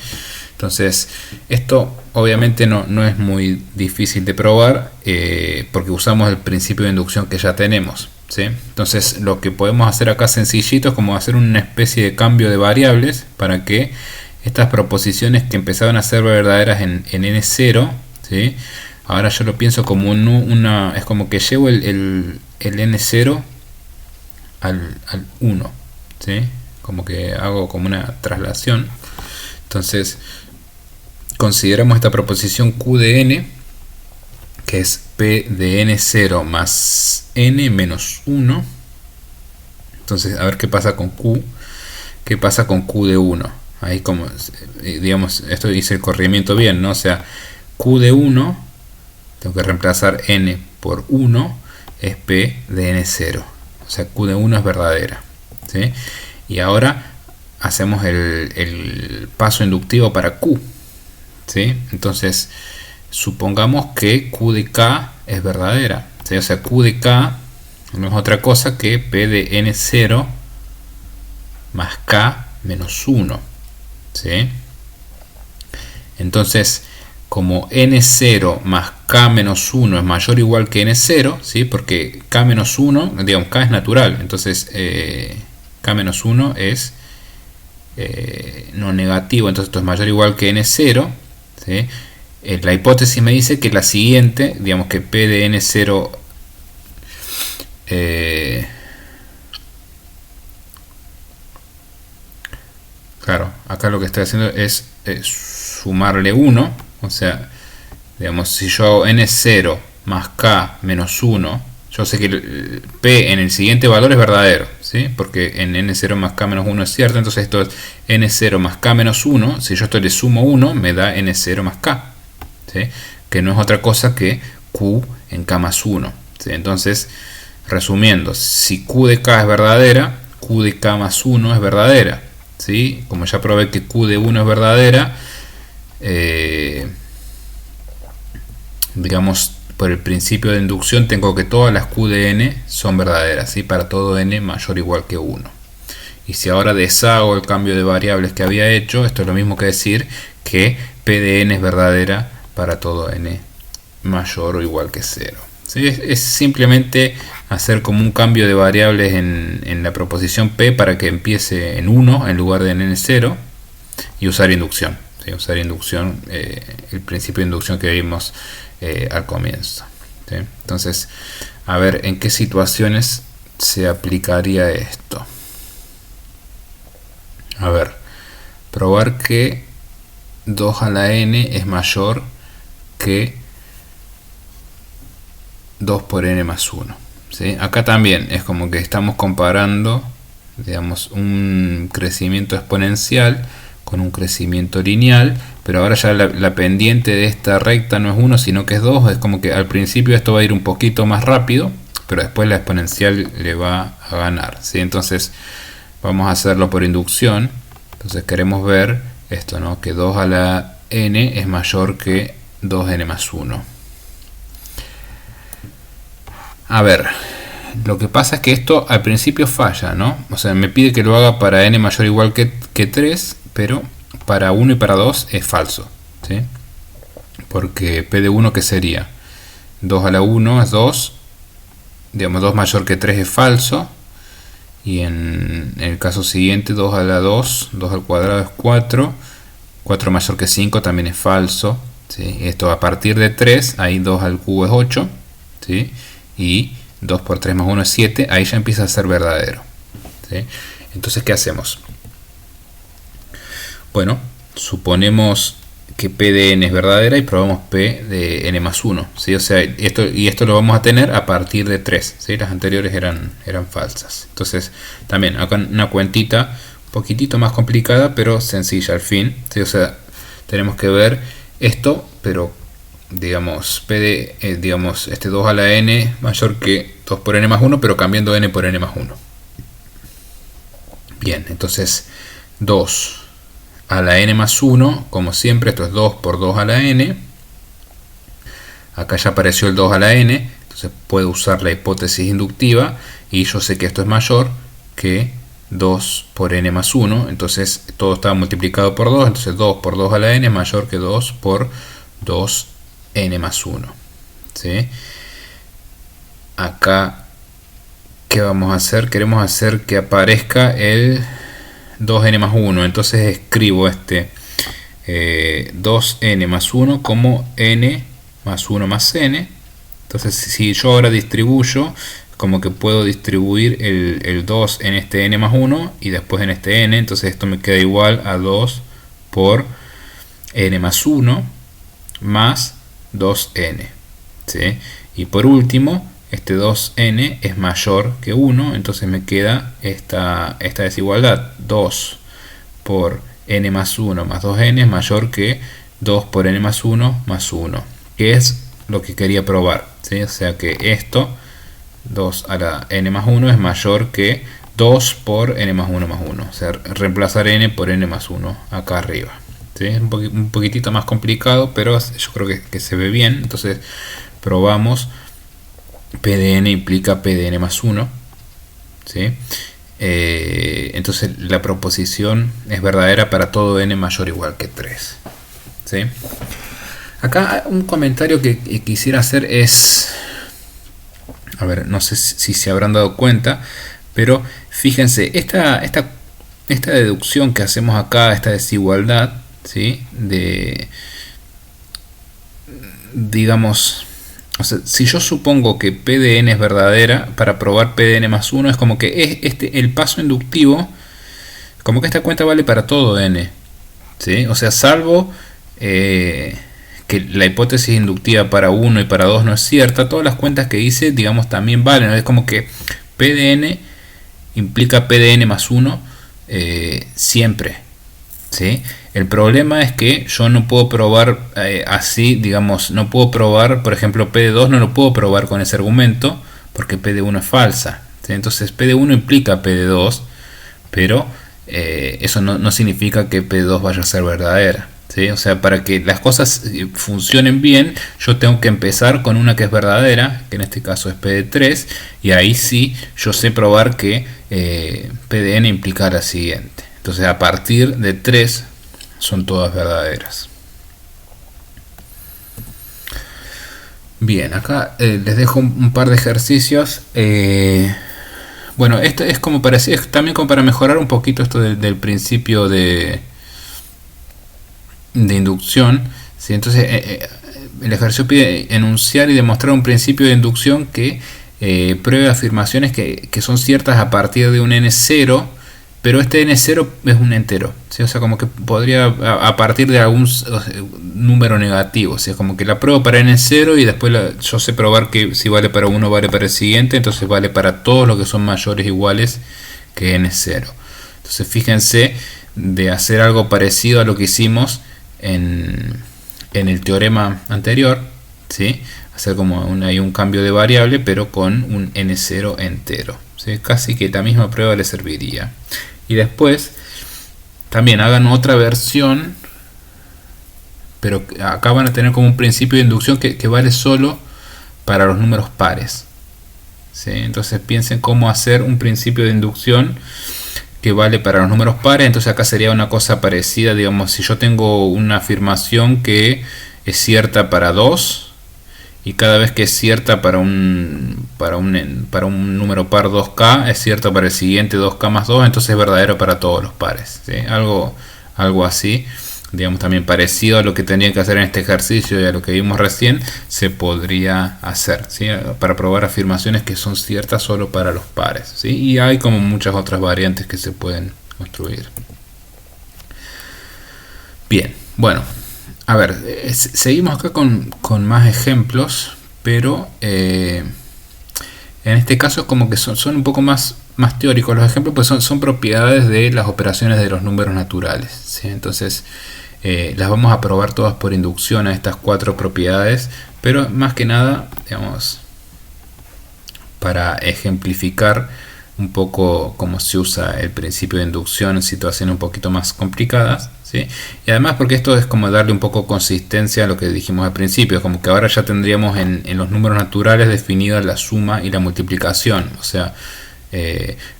Entonces, esto obviamente no es muy difícil de probar, porque usamos el principio de inducción que ya tenemos. ¿Sí? Entonces, lo que podemos hacer acá sencillito es como hacer una especie de cambio de variables para que estas proposiciones que empezaban a ser verdaderas en n0, ¿sí? Ahora yo lo pienso como es como que llevo el n0 al 1, ¿sí? Como que hago como una traslación. Entonces consideramos esta proposición q de n, que es p de n0 más n menos 1. Entonces a ver qué pasa con q, qué pasa con q de 1. Ahí como, digamos, esto dice el corrimiento bien, ¿no? O sea, q de 1, tengo que reemplazar n por 1, es p de n0. O sea, q de 1 es verdadera, ¿sí? Y ahora hacemos el paso inductivo para q, ¿sí? Entonces, supongamos que q de k es verdadera, ¿sí? O sea, q de k no es otra cosa que p de n0 más k menos 1, ¿sí? Entonces, como n0 más k menos 1 es mayor o igual que n0, ¿sí? Porque k menos 1, digamos, k es natural, entonces k menos 1 es no negativo, entonces esto es mayor o igual que n0, ¿sí? La hipótesis me dice que la siguiente, digamos que p de n0 claro, acá lo que estoy haciendo es sumarle 1, o sea, digamos, si yo hago n0 más k menos 1, yo sé que el p en el siguiente valor es verdadero, ¿sí? Porque en n0 más k menos 1 es cierto, entonces esto es n0 más k menos 1, si yo esto le sumo 1, me da n0 más k, ¿sí? Que no es otra cosa que q en k más 1, ¿sí? Entonces, resumiendo, si q de k es verdadera, q de k más 1 es verdadera, ¿sí? Como ya probé que q de 1 es verdadera, digamos, por el principio de inducción tengo que todas las q de n son verdaderas, ¿sí? Para todo n mayor o igual que 1. Y si ahora deshago el cambio de variables que había hecho, esto es lo mismo que decir que p de n es verdadera para todo n mayor o igual que 0. ¿Sí? Es simplemente hacer como un cambio de variables en la proposición p para que empiece en 1 en lugar de en n0 y usar inducción. ¿Sí? Usar inducción, el principio de inducción que vimos al comienzo. ¿Sí? Entonces, a ver en qué situaciones se aplicaría esto. A ver, probar que 2 a la n es mayor que 2 por n más 1. ¿Sí? Acá también es como que estamos comparando, digamos, un crecimiento exponencial con un crecimiento lineal, pero ahora ya la pendiente de esta recta no es 1 sino que es 2, es como que al principio esto va a ir un poquito más rápido, pero después la exponencial le va a ganar, ¿sí? Entonces vamos a hacerlo por inducción. Entonces queremos ver esto, ¿no? Que 2 a la n es mayor que 2n más 1. A ver, lo que pasa es que esto al principio falla, ¿no? O sea, me pide que lo haga para n mayor o igual que 3, pero para 1 y para 2 es falso, ¿sí? Porque p de 1, ¿qué sería? 2 a la 1 es 2, digamos 2 mayor que 3 es falso, y en el caso siguiente 2 a la 2, 2 al cuadrado es 4, 4 mayor que 5 también es falso, ¿sí? Esto a partir de 3, ahí 2 al cubo es 8, ¿sí? Y 2 por 3 más 1 es 7, ahí ya empieza a ser verdadero, ¿sí? Entonces, ¿qué hacemos? Bueno, suponemos que P de n es verdadera y probamos P de n más 1, ¿sí? O sea, esto lo vamos a tener a partir de 3, ¿sí? Las anteriores eran falsas. Entonces, también acá una cuentita un poquitito más complicada, pero sencilla al fin, ¿sí? O sea, tenemos que ver esto, pero digamos, P de, digamos, este 2 a la n mayor que 2 por n más 1, pero cambiando n por n más 1. Bien, entonces 2 a la n más 1, como siempre, esto es 2 por 2 a la n. Acá ya apareció el 2 a la n, entonces puedo usar la hipótesis inductiva y yo sé que esto es mayor que 2 por n más 1, entonces todo está multiplicado por 2, entonces 2 por 2 a la n es mayor que 2 por 2n más 1, ¿sí? Acá, ¿qué vamos a hacer? Queremos hacer que aparezca el 2n más 1, entonces escribo este 2n más 1 como n más 1 más n. Entonces, si yo ahora distribuyo, como que puedo distribuir el 2 en este n más 1 y después en este n, entonces esto me queda igual a 2 por n más 1 más 2n, ¿sí? Y por último, este 2n es mayor que 1, entonces me queda esta desigualdad. 2 por n más 1 más 2n es mayor que 2 por n más 1 más 1, que es lo que quería probar, ¿sí? O sea que esto, 2 a la n más 1, es mayor que 2 por n más 1 más 1. O sea, reemplazar n por n más 1 acá arriba, ¿sí? Es un poquitito más complicado, pero yo creo que se ve bien. Entonces probamos. P de n implica P de n más 1, ¿sí? Entonces la proposición es verdadera para todo n mayor o igual que 3, ¿sí? Acá un comentario que quisiera hacer es, a ver, no sé si se habrán dado cuenta, pero fíjense, esta deducción que hacemos acá, esta desigualdad, ¿sí? Digamos, o sea, si yo supongo que P de n es verdadera, para probar P de n más 1, es como que el paso inductivo, como que esta cuenta vale para todo n, ¿sí? O sea, salvo que la hipótesis inductiva para 1 y para 2 no es cierta, todas las cuentas que hice, digamos, también valen, ¿no? Es como que P de n implica P de n más 1 siempre, ¿sí? El problema es que yo no puedo probar así, digamos, no puedo probar, por ejemplo, P de 2 no lo puedo probar con ese argumento porque P de 1 es falsa, ¿sí? Entonces P de 1 implica P de 2, pero eso no significa que P de 2 vaya a ser verdadera, ¿sí? O sea, para que las cosas funcionen bien, yo tengo que empezar con una que es verdadera, que en este caso es P de 3, y ahí sí yo sé probar que P de n implica la siguiente. Entonces a partir de 3 son todas verdaderas. Bien, acá les dejo un par de ejercicios. Bueno, esto es como parecía, es también como para mejorar un poquito esto del principio de inducción, ¿sí? Entonces el ejercicio pide enunciar y demostrar un principio de inducción que pruebe afirmaciones que son ciertas a partir de un n0, pero este n0 es un entero, ¿sí? O sea, como que podría a partir de algún número negativo, o sea, como que la pruebo para n0 y después yo sé probar que si vale para uno vale para el siguiente, entonces vale para todos los que son mayores o iguales que n0. Entonces fíjense de hacer algo parecido a lo que hicimos en el teorema anterior, ¿sí? Hacer como un cambio de variable, pero con un n0 entero, ¿sí? Casi que la misma prueba le serviría. Y después también hagan otra versión, pero acá van a tener como un principio de inducción que vale solo para los números pares, ¿sí? Entonces piensen cómo hacer un principio de inducción que vale para los números pares. Entonces acá sería una cosa parecida, digamos, si yo tengo una afirmación que es cierta para 2 y cada vez que es cierta para un número par 2k, es cierta para el siguiente 2k más 2, entonces es verdadero para todos los pares, ¿sí? Algo así, digamos, también parecido a lo que tenía que hacer en este ejercicio y a lo que vimos recién, se podría hacer, ¿sí? Para probar afirmaciones que son ciertas solo para los pares, ¿sí? Y hay como muchas otras variantes que se pueden construir. Bien, bueno, a ver, seguimos acá con más ejemplos, pero en este caso como que son un poco más teóricos los ejemplos, pues son propiedades de las operaciones de los números naturales, ¿sí? Entonces las vamos a probar todas por inducción a estas 4 propiedades, pero más que nada, digamos, para ejemplificar un poco cómo se usa el principio de inducción en situaciones un poquito más complicadas, ¿sí? Y además porque esto es como darle un poco consistencia a lo que dijimos al principio, como que ahora ya tendríamos en los números naturales definida la suma y la multiplicación, o sea,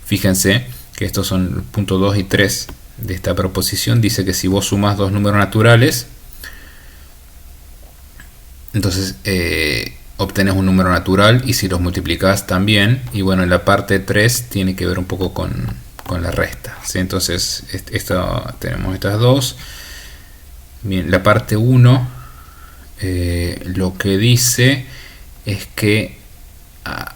fíjense que estos son el punto 2 y 3 de esta proposición. Dice que si vos sumas dos números naturales, entonces obtenés un número natural, y si los multiplicás también. Y bueno, en la parte 3 tiene que ver un poco con la resta, ¿sí? Entonces tenemos estas dos. Bien, la parte 1 lo que dice es que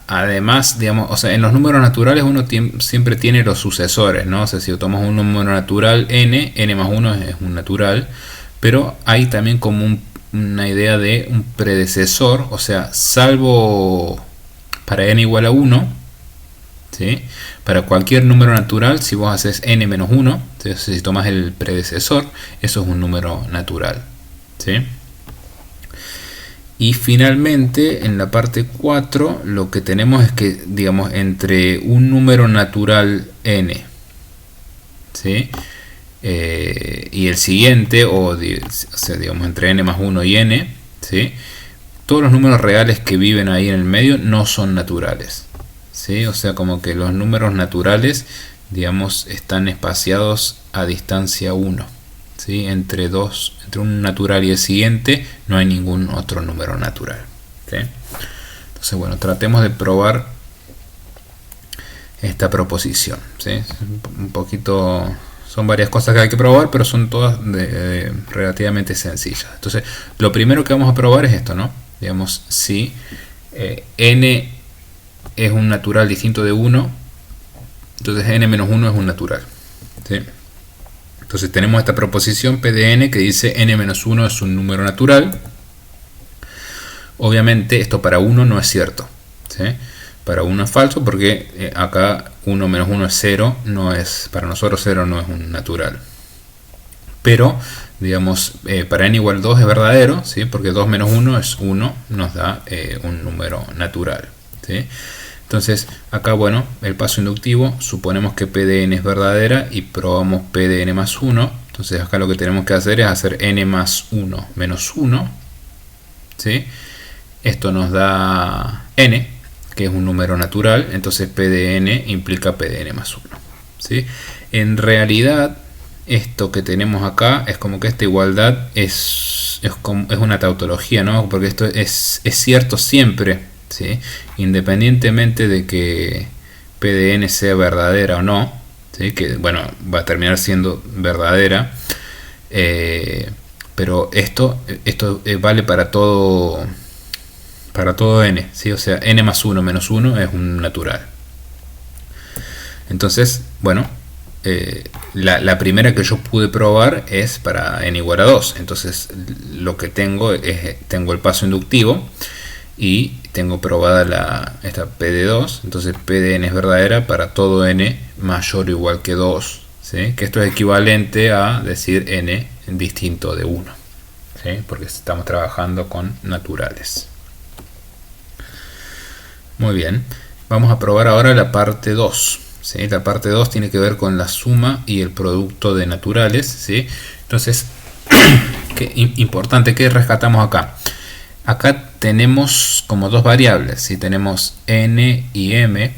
además, digamos, o sea, en los números naturales uno siempre tiene los sucesores, ¿no? O sea, si tomas un número natural n más 1 es un natural, pero hay también como una idea de un predecesor, o sea, salvo para n igual a 1, ¿sí? Para cualquier número natural, si vos haces n menos 1, si tomas el predecesor, eso es un número natural, ¿sí? Y finalmente, en la parte 4, lo que tenemos es que, digamos, entre un número natural n, ¿sí? Y el siguiente, o sea, digamos, entre n más 1 y n, ¿sí? Todos los números reales que viven ahí en el medio no son naturales, ¿sí? O sea, como que los números naturales, digamos, están espaciados a distancia 1, ¿sí? Entre un natural y el siguiente no hay ningún otro número natural, ¿sí? Entonces, bueno, tratemos de probar esta proposición, ¿sí? Un poquito, son varias cosas que hay que probar, pero son todas relativamente sencillas. Entonces, lo primero que vamos a probar es esto, ¿no? Digamos, si n es un natural distinto de 1, entonces n menos 1 es un natural, ¿sí? Entonces tenemos esta proposición P de n que dice n menos 1 es un número natural. Obviamente esto para 1 no es cierto, ¿sí? Para 1 es falso porque acá 1 menos 1 es 0, para nosotros 0 no es un natural. Pero, digamos, para n igual 2 es verdadero, ¿sí? Porque 2 menos 1 es 1, nos da un número natural, ¿sí? Entonces, acá, bueno, el paso inductivo, suponemos que P de n es verdadera y probamos P de n más 1. Entonces, acá lo que tenemos que hacer es hacer n más 1 menos 1, ¿sí? Esto nos da n, que es un número natural, entonces P de n implica P de n más 1, ¿sí? En realidad, esto que tenemos acá es como que esta igualdad es una tautología, ¿no? Porque esto es cierto siempre, ¿sí? Independientemente de que P de n sea verdadera o no, ¿sí? Que bueno, va a terminar siendo verdadera, pero esto vale para todo n, ¿sí? O sea, n más 1 menos 1 es un natural. Entonces, bueno, la primera que yo pude probar es para n igual a 2. Entonces lo que tengo el paso inductivo y tengo probada esta P de 2. Entonces P de n es verdadera para todo n mayor o igual que 2, ¿sí? Que esto es equivalente a decir n distinto de 1, ¿sí? Porque estamos trabajando con naturales. Muy bien, vamos a probar ahora la parte 2, ¿sí? La parte 2 tiene que ver con la suma y el producto de naturales, ¿sí? Entonces, importante, ¿qué rescatamos acá? Acá tenemos como dos variables, ¿sí? Tenemos n y m,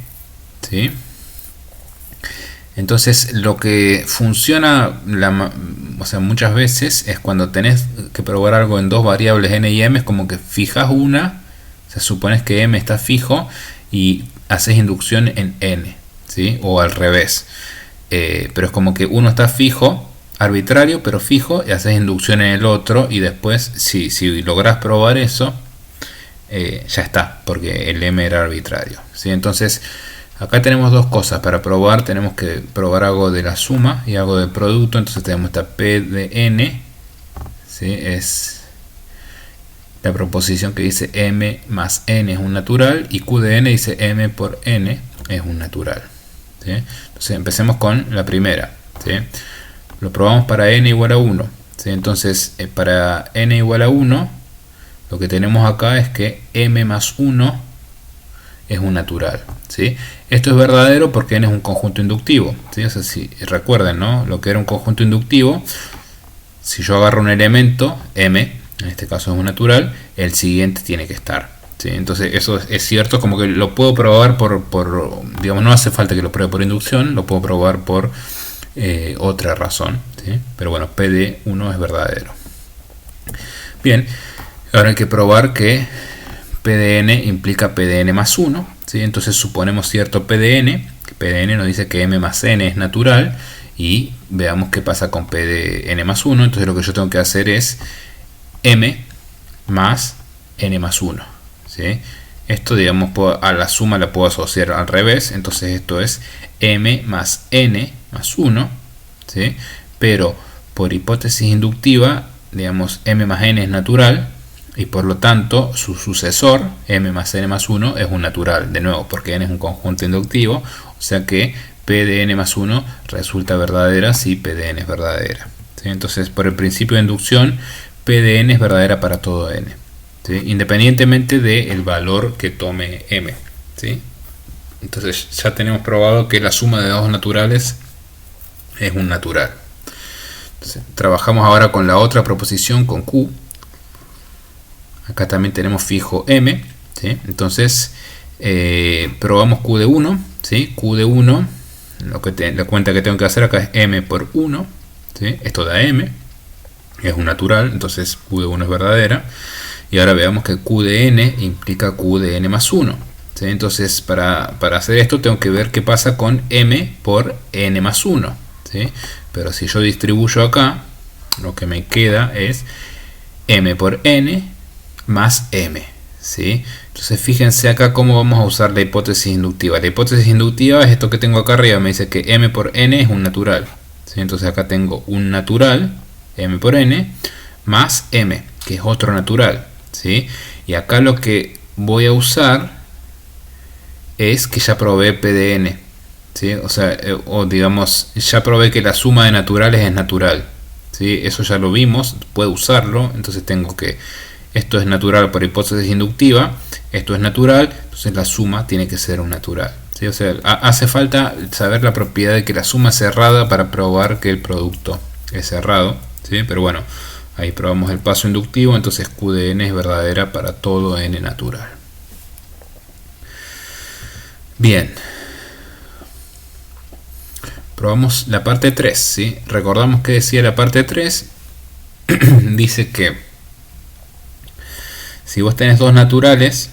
¿sí? Entonces lo que funciona o sea, muchas veces es cuando tenés que probar algo en dos variables n y m, es como que fijas una O sea, supones que m está fijo y haces inducción en n, ¿sí? O al revés. Pero es como que uno está fijo, arbitrario, pero fijo, y haces inducción en el otro, y después, si logras probar eso, ya está, porque el m era arbitrario, ¿sí? Entonces, acá tenemos dos cosas para probar. Tenemos que probar algo de la suma y algo del producto. Entonces tenemos esta P de n, ¿sí? Es la proposición que dice m más n es un natural, y q de n dice m por n es un natural, ¿sí? Entonces empecemos con la primera, ¿sí? Lo probamos para n igual a 1, ¿sí? Entonces para n igual a 1, lo que tenemos acá es que m más 1 es un natural, ¿sí? Esto es verdadero porque n es un conjunto inductivo, ¿sí? O sea, si recuerden, ¿no? Lo que era un conjunto inductivo, si yo agarro un elemento, m, en este caso es un natural, el siguiente tiene que estar, ¿sí? Entonces eso es cierto, como que lo puedo probar digamos, no hace falta que lo pruebe por inducción, lo puedo probar por otra razón, ¿sí? Pero bueno, P de 1 es verdadero. Bien, ahora hay que probar que P de n implica P de n más 1, ¿sí? Entonces suponemos cierto P de n, que P de n nos dice que m más n es natural, y veamos qué pasa con P de n más 1. Entonces lo que yo tengo que hacer es m más n más 1, ¿sí? Esto, digamos, a la suma la puedo asociar al revés. Entonces esto es m más n más 1, ¿sí? Pero por hipótesis inductiva, digamos, m más n es natural, y por lo tanto su sucesor, m más n más 1, es un natural, de nuevo, porque n es un conjunto inductivo. O sea que P de n más 1 resulta verdadera si P de n es verdadera, ¿sí? Entonces, por el principio de inducción, P de n es verdadera para todo n, ¿sí? Independientemente del valor que tome m, ¿sí? Entonces ya tenemos probado que la suma de dos naturales es un natural. Entonces, trabajamos ahora con la otra proposición, con q. Acá también tenemos fijo m, ¿sí? Entonces probamos q de 1, ¿sí? Q de 1, la cuenta que tengo que hacer acá es m por 1, ¿sí? Esto da m, es un natural, entonces q de 1 es verdadera. Y ahora veamos que q de n implica q de n más 1, ¿sí? Entonces para hacer esto tengo que ver qué pasa con m por n más 1, ¿sí? Pero si yo distribuyo acá, lo que me queda es m por n más m, ¿sí? Entonces fíjense acá cómo vamos a usar la hipótesis inductiva. La hipótesis inductiva es esto que tengo acá arriba, me dice que m por n es un natural, ¿sí? Entonces acá tengo un natural, m por n, más m, que es otro natural, ¿sí? Y acá lo que voy a usar es que ya probé P de n, ¿sí? O sea, o digamos, ya probé que la suma de naturales es natural, ¿sí? Eso ya lo vimos, puedo usarlo. Entonces tengo que esto es natural por hipótesis inductiva, esto es natural, entonces la suma tiene que ser un natural, ¿sí? O sea, hace falta saber la propiedad de que la suma es cerrada para probar que el producto es cerrado, ¿sí? Pero bueno, ahí probamos el paso inductivo. Entonces q de n es verdadera para todo n natural. Bien, probamos la parte 3, ¿sí? Recordamos que decía la parte 3, dice que si vos tenés dos naturales,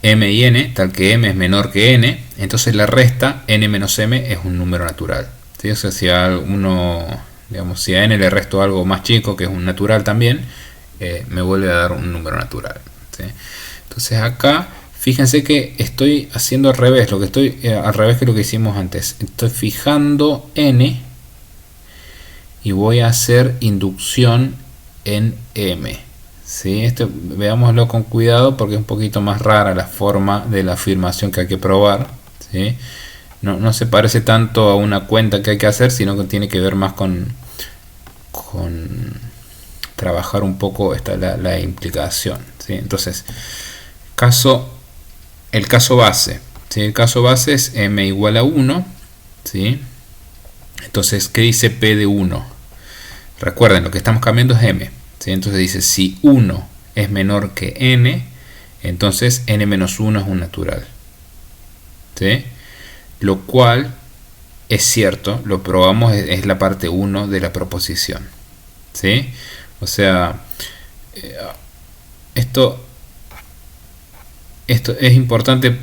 m y n, tal que m es menor que n, entonces la resta n menos m es un número natural, ¿sí? O sea, si a digamos, si a n le resto algo más chico, que es un natural también, me vuelve a dar un número natural, ¿sí? Entonces acá, fíjense que estoy haciendo al revés, al revés que lo que hicimos antes. Estoy fijando n y voy a hacer inducción en m, ¿sí? Esto veámoslo con cuidado porque es un poquito más rara la forma de la afirmación que hay que probar, ¿sí? No se parece tanto a una cuenta que hay que hacer, sino que tiene que ver más con trabajar un poco la implicación, ¿sí? Entonces, el caso base, ¿sí? El caso base es m igual a 1, ¿sí? Entonces, ¿qué dice P de 1? Recuerden, lo que estamos cambiando es m, ¿sí? Entonces dice, si 1 es menor que n, entonces n menos 1 es un natural, ¿sí? Lo cual es cierto, lo probamos, es la parte 1 de la proposición, ¿sí? O sea, esto es importante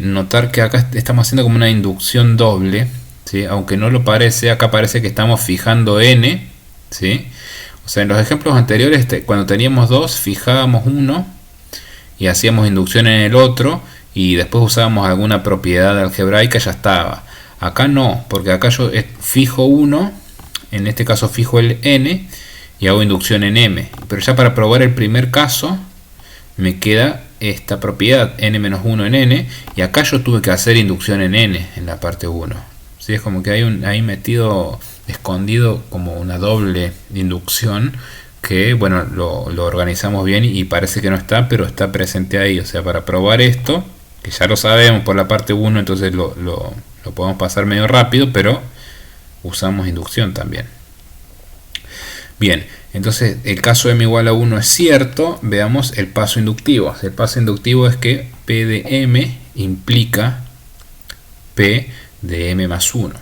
notar que acá estamos haciendo como una inducción doble, ¿sí? Aunque no lo parece, acá parece que estamos fijando n, ¿sí? O sea, en los ejemplos anteriores, cuando teníamos 2, fijábamos 1 y hacíamos inducción en el otro y después usábamos alguna propiedad algebraica y ya estaba. Acá no, porque acá yo fijo 1, en este caso fijo el n y hago inducción en m. Pero ya para probar el primer caso me queda esta propiedad n-1 en n, y acá yo tuve que hacer inducción en n en la parte 1. ¿Sí? Es como que hay ahí metido, escondido como una doble inducción que, bueno, lo organizamos bien y parece que no está, pero está presente ahí. O sea, para probar esto, que ya lo sabemos por la parte 1, entonces lo podemos pasar medio rápido, pero usamos inducción también. Bien, entonces el caso m igual a 1 es cierto. Veamos el paso inductivo. El paso inductivo es que P de m implica P de m más 1.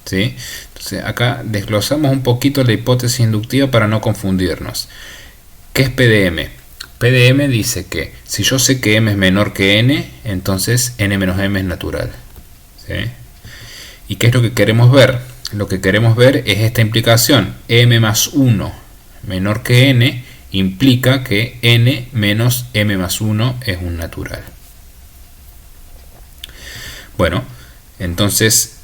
¿Sí? Entonces acá desglosamos un poquito la hipótesis inductiva para no confundirnos. ¿Qué es P de m? P de m dice que si yo sé que m es menor que n, entonces n menos m es natural. ¿Sí? ¿Y qué es lo que queremos ver? Lo que queremos ver es esta implicación. M más 1 menor que n implica que n menos m más 1 es un natural. Bueno, entonces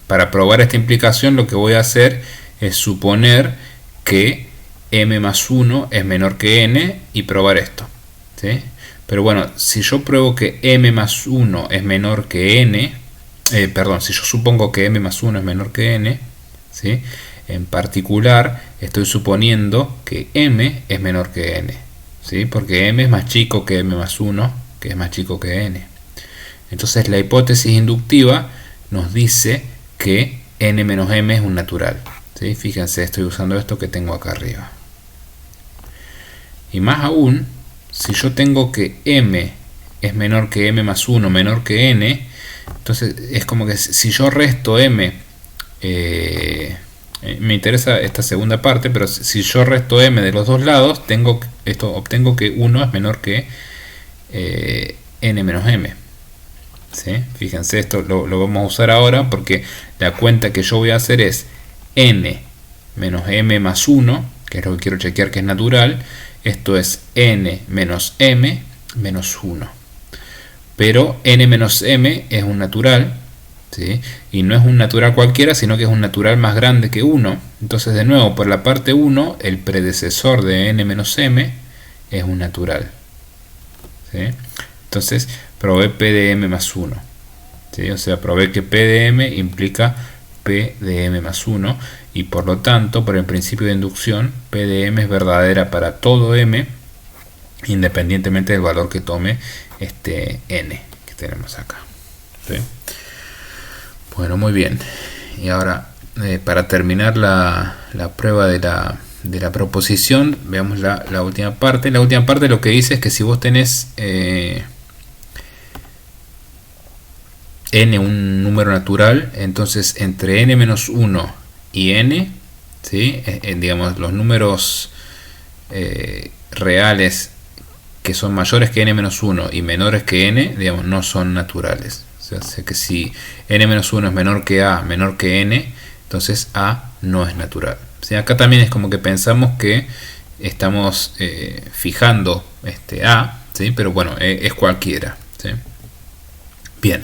para probar esta implicación lo que voy a hacer es suponer que m más 1 es menor que n y probar esto. ¿Sí? Pero bueno, si yo pruebo que m más 1 es menor que n, si yo supongo que m más 1 es menor que n, ¿sí? En particular estoy suponiendo que m es menor que n, ¿sí? Porque m es más chico que m más 1, que es más chico que n. Entonces la hipótesis inductiva nos dice que n menos m es un natural. ¿Sí? Fíjense, estoy usando esto que tengo acá arriba. Y más aún, si yo tengo que m es menor que m más 1 menor que n, entonces es como que si yo resto m, me interesa esta segunda parte, pero si yo resto m de los dos lados, obtengo que 1 es menor que n menos m. ¿Sí? Fíjense, esto lo vamos a usar ahora porque la cuenta que yo voy a hacer es n menos m más 1, que es lo que quiero chequear que es natural. Esto es n menos m menos 1. Pero n menos m es un natural, ¿sí? Y no es un natural cualquiera, sino que es un natural más grande que 1. Entonces, de nuevo, por la parte 1, el predecesor de n menos m es un natural. ¿Sí? Entonces, probé P de m más 1. ¿Sí? O sea, probé que P de m implica P de m más 1. Y por lo tanto, por el principio de inducción, P de m es verdadera para todo m, independientemente del valor que tome este n que tenemos acá. ¿Sí? Bueno, muy bien. Y ahora, para terminar la prueba de la proposición, veamos la última parte. La última parte lo que dice es que si vos tenés n un número natural, entonces entre n menos 1 y n, ¿sí? Digamos, los números reales que son mayores que n menos 1 y menores que n, digamos, no son naturales. O sea que si n menos 1 es menor que a, menor que n, entonces a no es natural. O sea, acá también es como que pensamos que estamos fijando a, ¿sí? Pero bueno, es cualquiera. ¿Sí? Bien.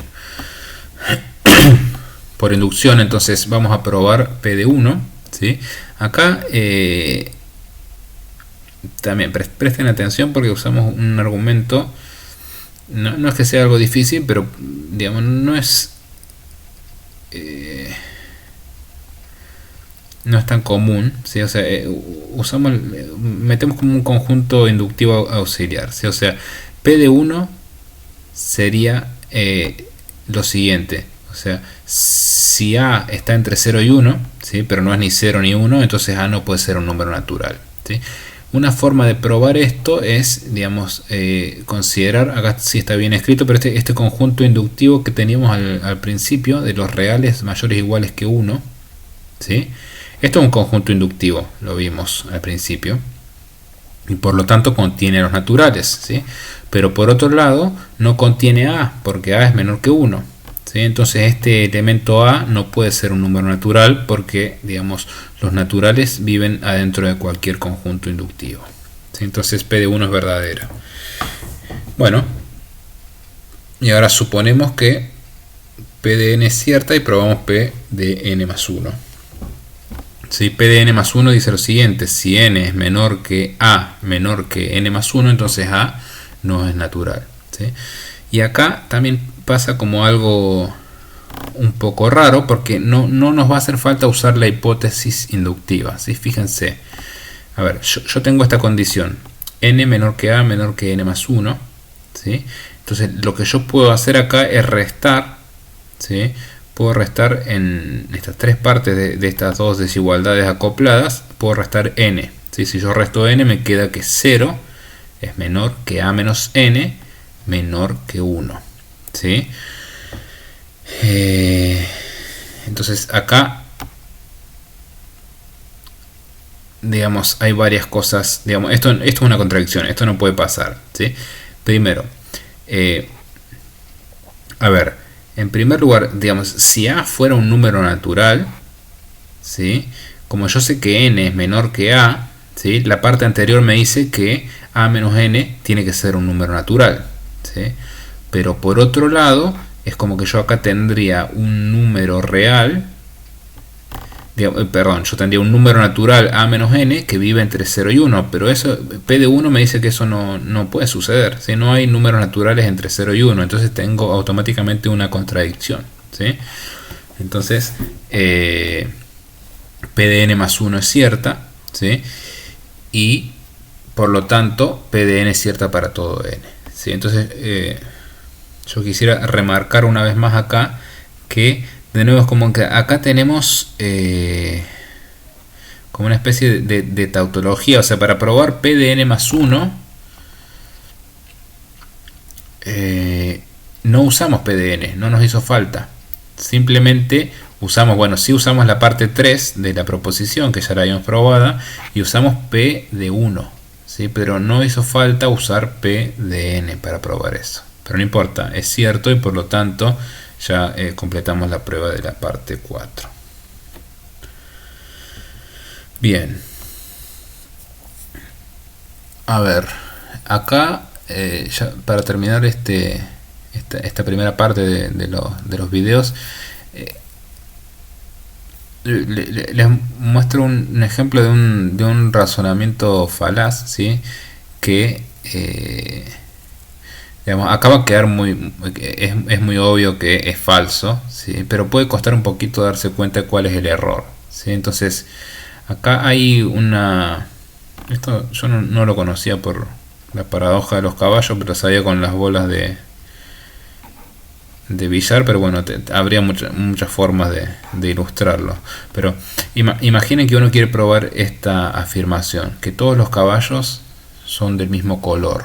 Por inducción, entonces vamos a probar P de 1. ¿Sí? Acá también presten atención porque usamos un argumento. No es que sea algo difícil, pero digamos no es tan común, ¿sí? O sea, metemos como un conjunto inductivo auxiliar, ¿sí? O sea, P de 1 sería lo siguiente. O sea, si A está entre 0 y 1, ¿sí? Pero no es ni 0 ni 1, entonces A no puede ser un número natural, ¿sí? Una forma de probar esto es, digamos, considerar, acá sí está bien escrito, pero este conjunto inductivo que teníamos al principio de los reales mayores o iguales que 1, ¿sí? Esto es un conjunto inductivo, lo vimos al principio, y por lo tanto contiene los naturales, ¿sí? Pero por otro lado no contiene a, porque a es menor que 1, ¿sí? Entonces este elemento a no puede ser un número natural porque, digamos, los naturales viven adentro de cualquier conjunto inductivo, ¿sí? Entonces P de 1 es verdadera. Bueno, y ahora suponemos que P de n es cierta y probamos P de n más 1. Si P de n más 1 dice lo siguiente: si n es menor que a menor que n más 1, entonces a no es natural, ¿sí? Y acá también pasa como algo un poco raro, porque no nos va a hacer falta usar la hipótesis inductiva, ¿sí? Fíjense, a ver, yo tengo esta condición: n menor que a menor que n más 1, ¿sí? Entonces lo que yo puedo hacer acá es restar, ¿sí? Puedo restar en estas tres partes de estas dos desigualdades acopladas, puedo restar n, ¿sí? Si yo resto n, me queda que 0 es menor que a menos n menor que 1, ¿sí? Entonces acá, digamos, hay varias cosas, digamos, esto es una contradicción, esto no puede pasar, ¿sí? Primero, a ver, en primer lugar, digamos, si a fuera un número natural, ¿sí? Como yo sé que n es menor que a, ¿sí? La parte anterior me dice que a menos n tiene que ser un número natural, ¿sí? Pero por otro lado, es como que yo acá tendría un número real, perdón, yo tendría un número natural a menos n que vive entre 0 y 1, pero eso, P de 1 me dice que eso no puede suceder, ¿sí? No hay números naturales entre 0 y 1, entonces tengo automáticamente una contradicción, ¿sí? Entonces P de n más 1 es cierta, ¿sí? Y por lo tanto P de n es cierta para todo n, ¿sí? Entonces yo quisiera remarcar una vez más acá que, de nuevo, es como que acá tenemos como una especie de tautología. O sea, para probar P de n más 1 no usamos P de n, no nos hizo falta. Simplemente usamos, bueno, sí usamos la parte 3 de la proposición, que ya la habíamos probada, y usamos P de 1, ¿sí? Pero no hizo falta usar P de n para probar eso. Pero no importa, es cierto, y por lo tanto ya completamos la prueba de la parte 4. Bien. A ver, acá ya para terminar esta primera parte de los videos, les muestro un ejemplo de un razonamiento falaz, ¿sí? Que digamos, acá va a quedar es muy obvio que es falso, ¿sí? Pero puede costar un poquito darse cuenta de cuál es el error, ¿sí? Entonces acá hay esto yo no lo conocía por la paradoja de los caballos, pero sabía con las bolas de billar, pero bueno, habría muchas formas de ilustrarlo. Pero imaginen que uno quiere probar esta afirmación, que todos los caballos son del mismo color,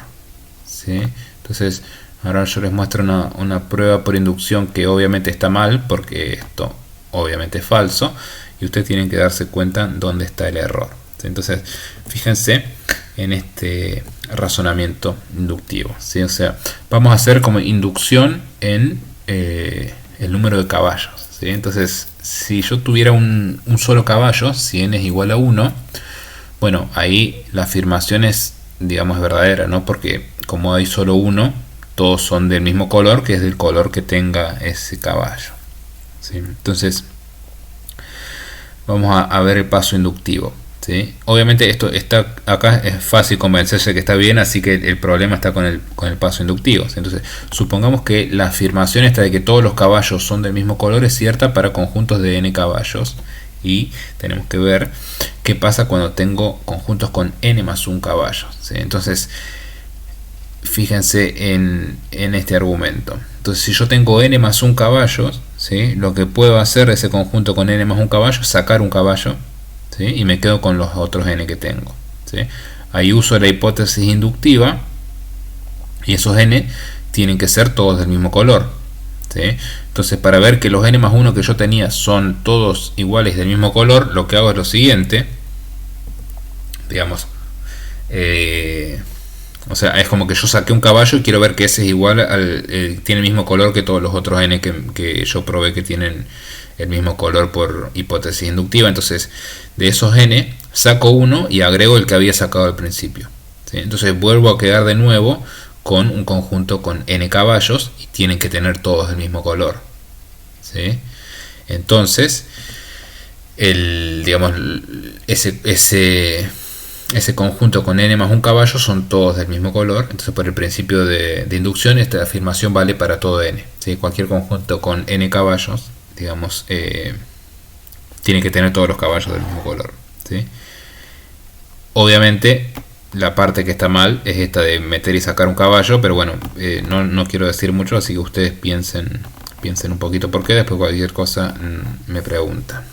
¿sí? Entonces ahora yo les muestro una prueba por inducción que obviamente está mal, porque esto obviamente es falso, y ustedes tienen que darse cuenta dónde está el error, ¿sí? Entonces fíjense en este razonamiento inductivo, ¿sí? O sea, vamos a hacer como inducción en el número de caballos, ¿sí? Entonces, si yo tuviera un solo caballo, si n es igual a 1, bueno, ahí la afirmación es, digamos, verdadera, ¿no? Porque como hay solo uno, todos son del mismo color, que es del color que tenga ese caballo, ¿sí? Entonces vamos a ver el paso inductivo, ¿sí? Obviamente esto está acá, es fácil convencerse que está bien, así que el problema está con el paso inductivo, ¿sí? Entonces supongamos que la afirmación esta de que todos los caballos son del mismo color es cierta para conjuntos de n caballos, y tenemos que ver qué pasa cuando tengo conjuntos con n más 1 caballo, ¿sí? Entonces fíjense en este argumento. Entonces, si yo tengo n más 1 caballos, ¿sí? Lo que puedo hacer de ese conjunto con n más 1 caballo es sacar un caballo, ¿sí? Y me quedo con los otros n que tengo, ¿sí? Ahí uso la hipótesis inductiva, y esos n tienen que ser todos del mismo color, ¿sí? Entonces, para ver que los n más 1 que yo tenía son todos iguales del mismo color, lo que hago es lo siguiente, digamos, o sea, es como que yo saqué un caballo y quiero ver que ese es igual tiene el mismo color que todos los otros n que yo probé que tienen el mismo color por hipótesis inductiva. Entonces, de esos n saco uno y agrego el que había sacado al principio, ¿sí? Entonces vuelvo a quedar de nuevo con un conjunto con n caballos y tienen que tener todos el mismo color, ¿sí? Entonces, digamos, ese conjunto con n más un caballo son todos del mismo color. Entonces, por el principio de inducción, esta afirmación vale para todo n, ¿sí? Cualquier conjunto con n caballos, digamos, tiene que tener todos los caballos del mismo color, ¿sí? Obviamente, la parte que está mal es esta de meter y sacar un caballo, pero bueno, no quiero decir mucho, así que ustedes piensen un poquito por qué, después cualquier cosa me preguntan.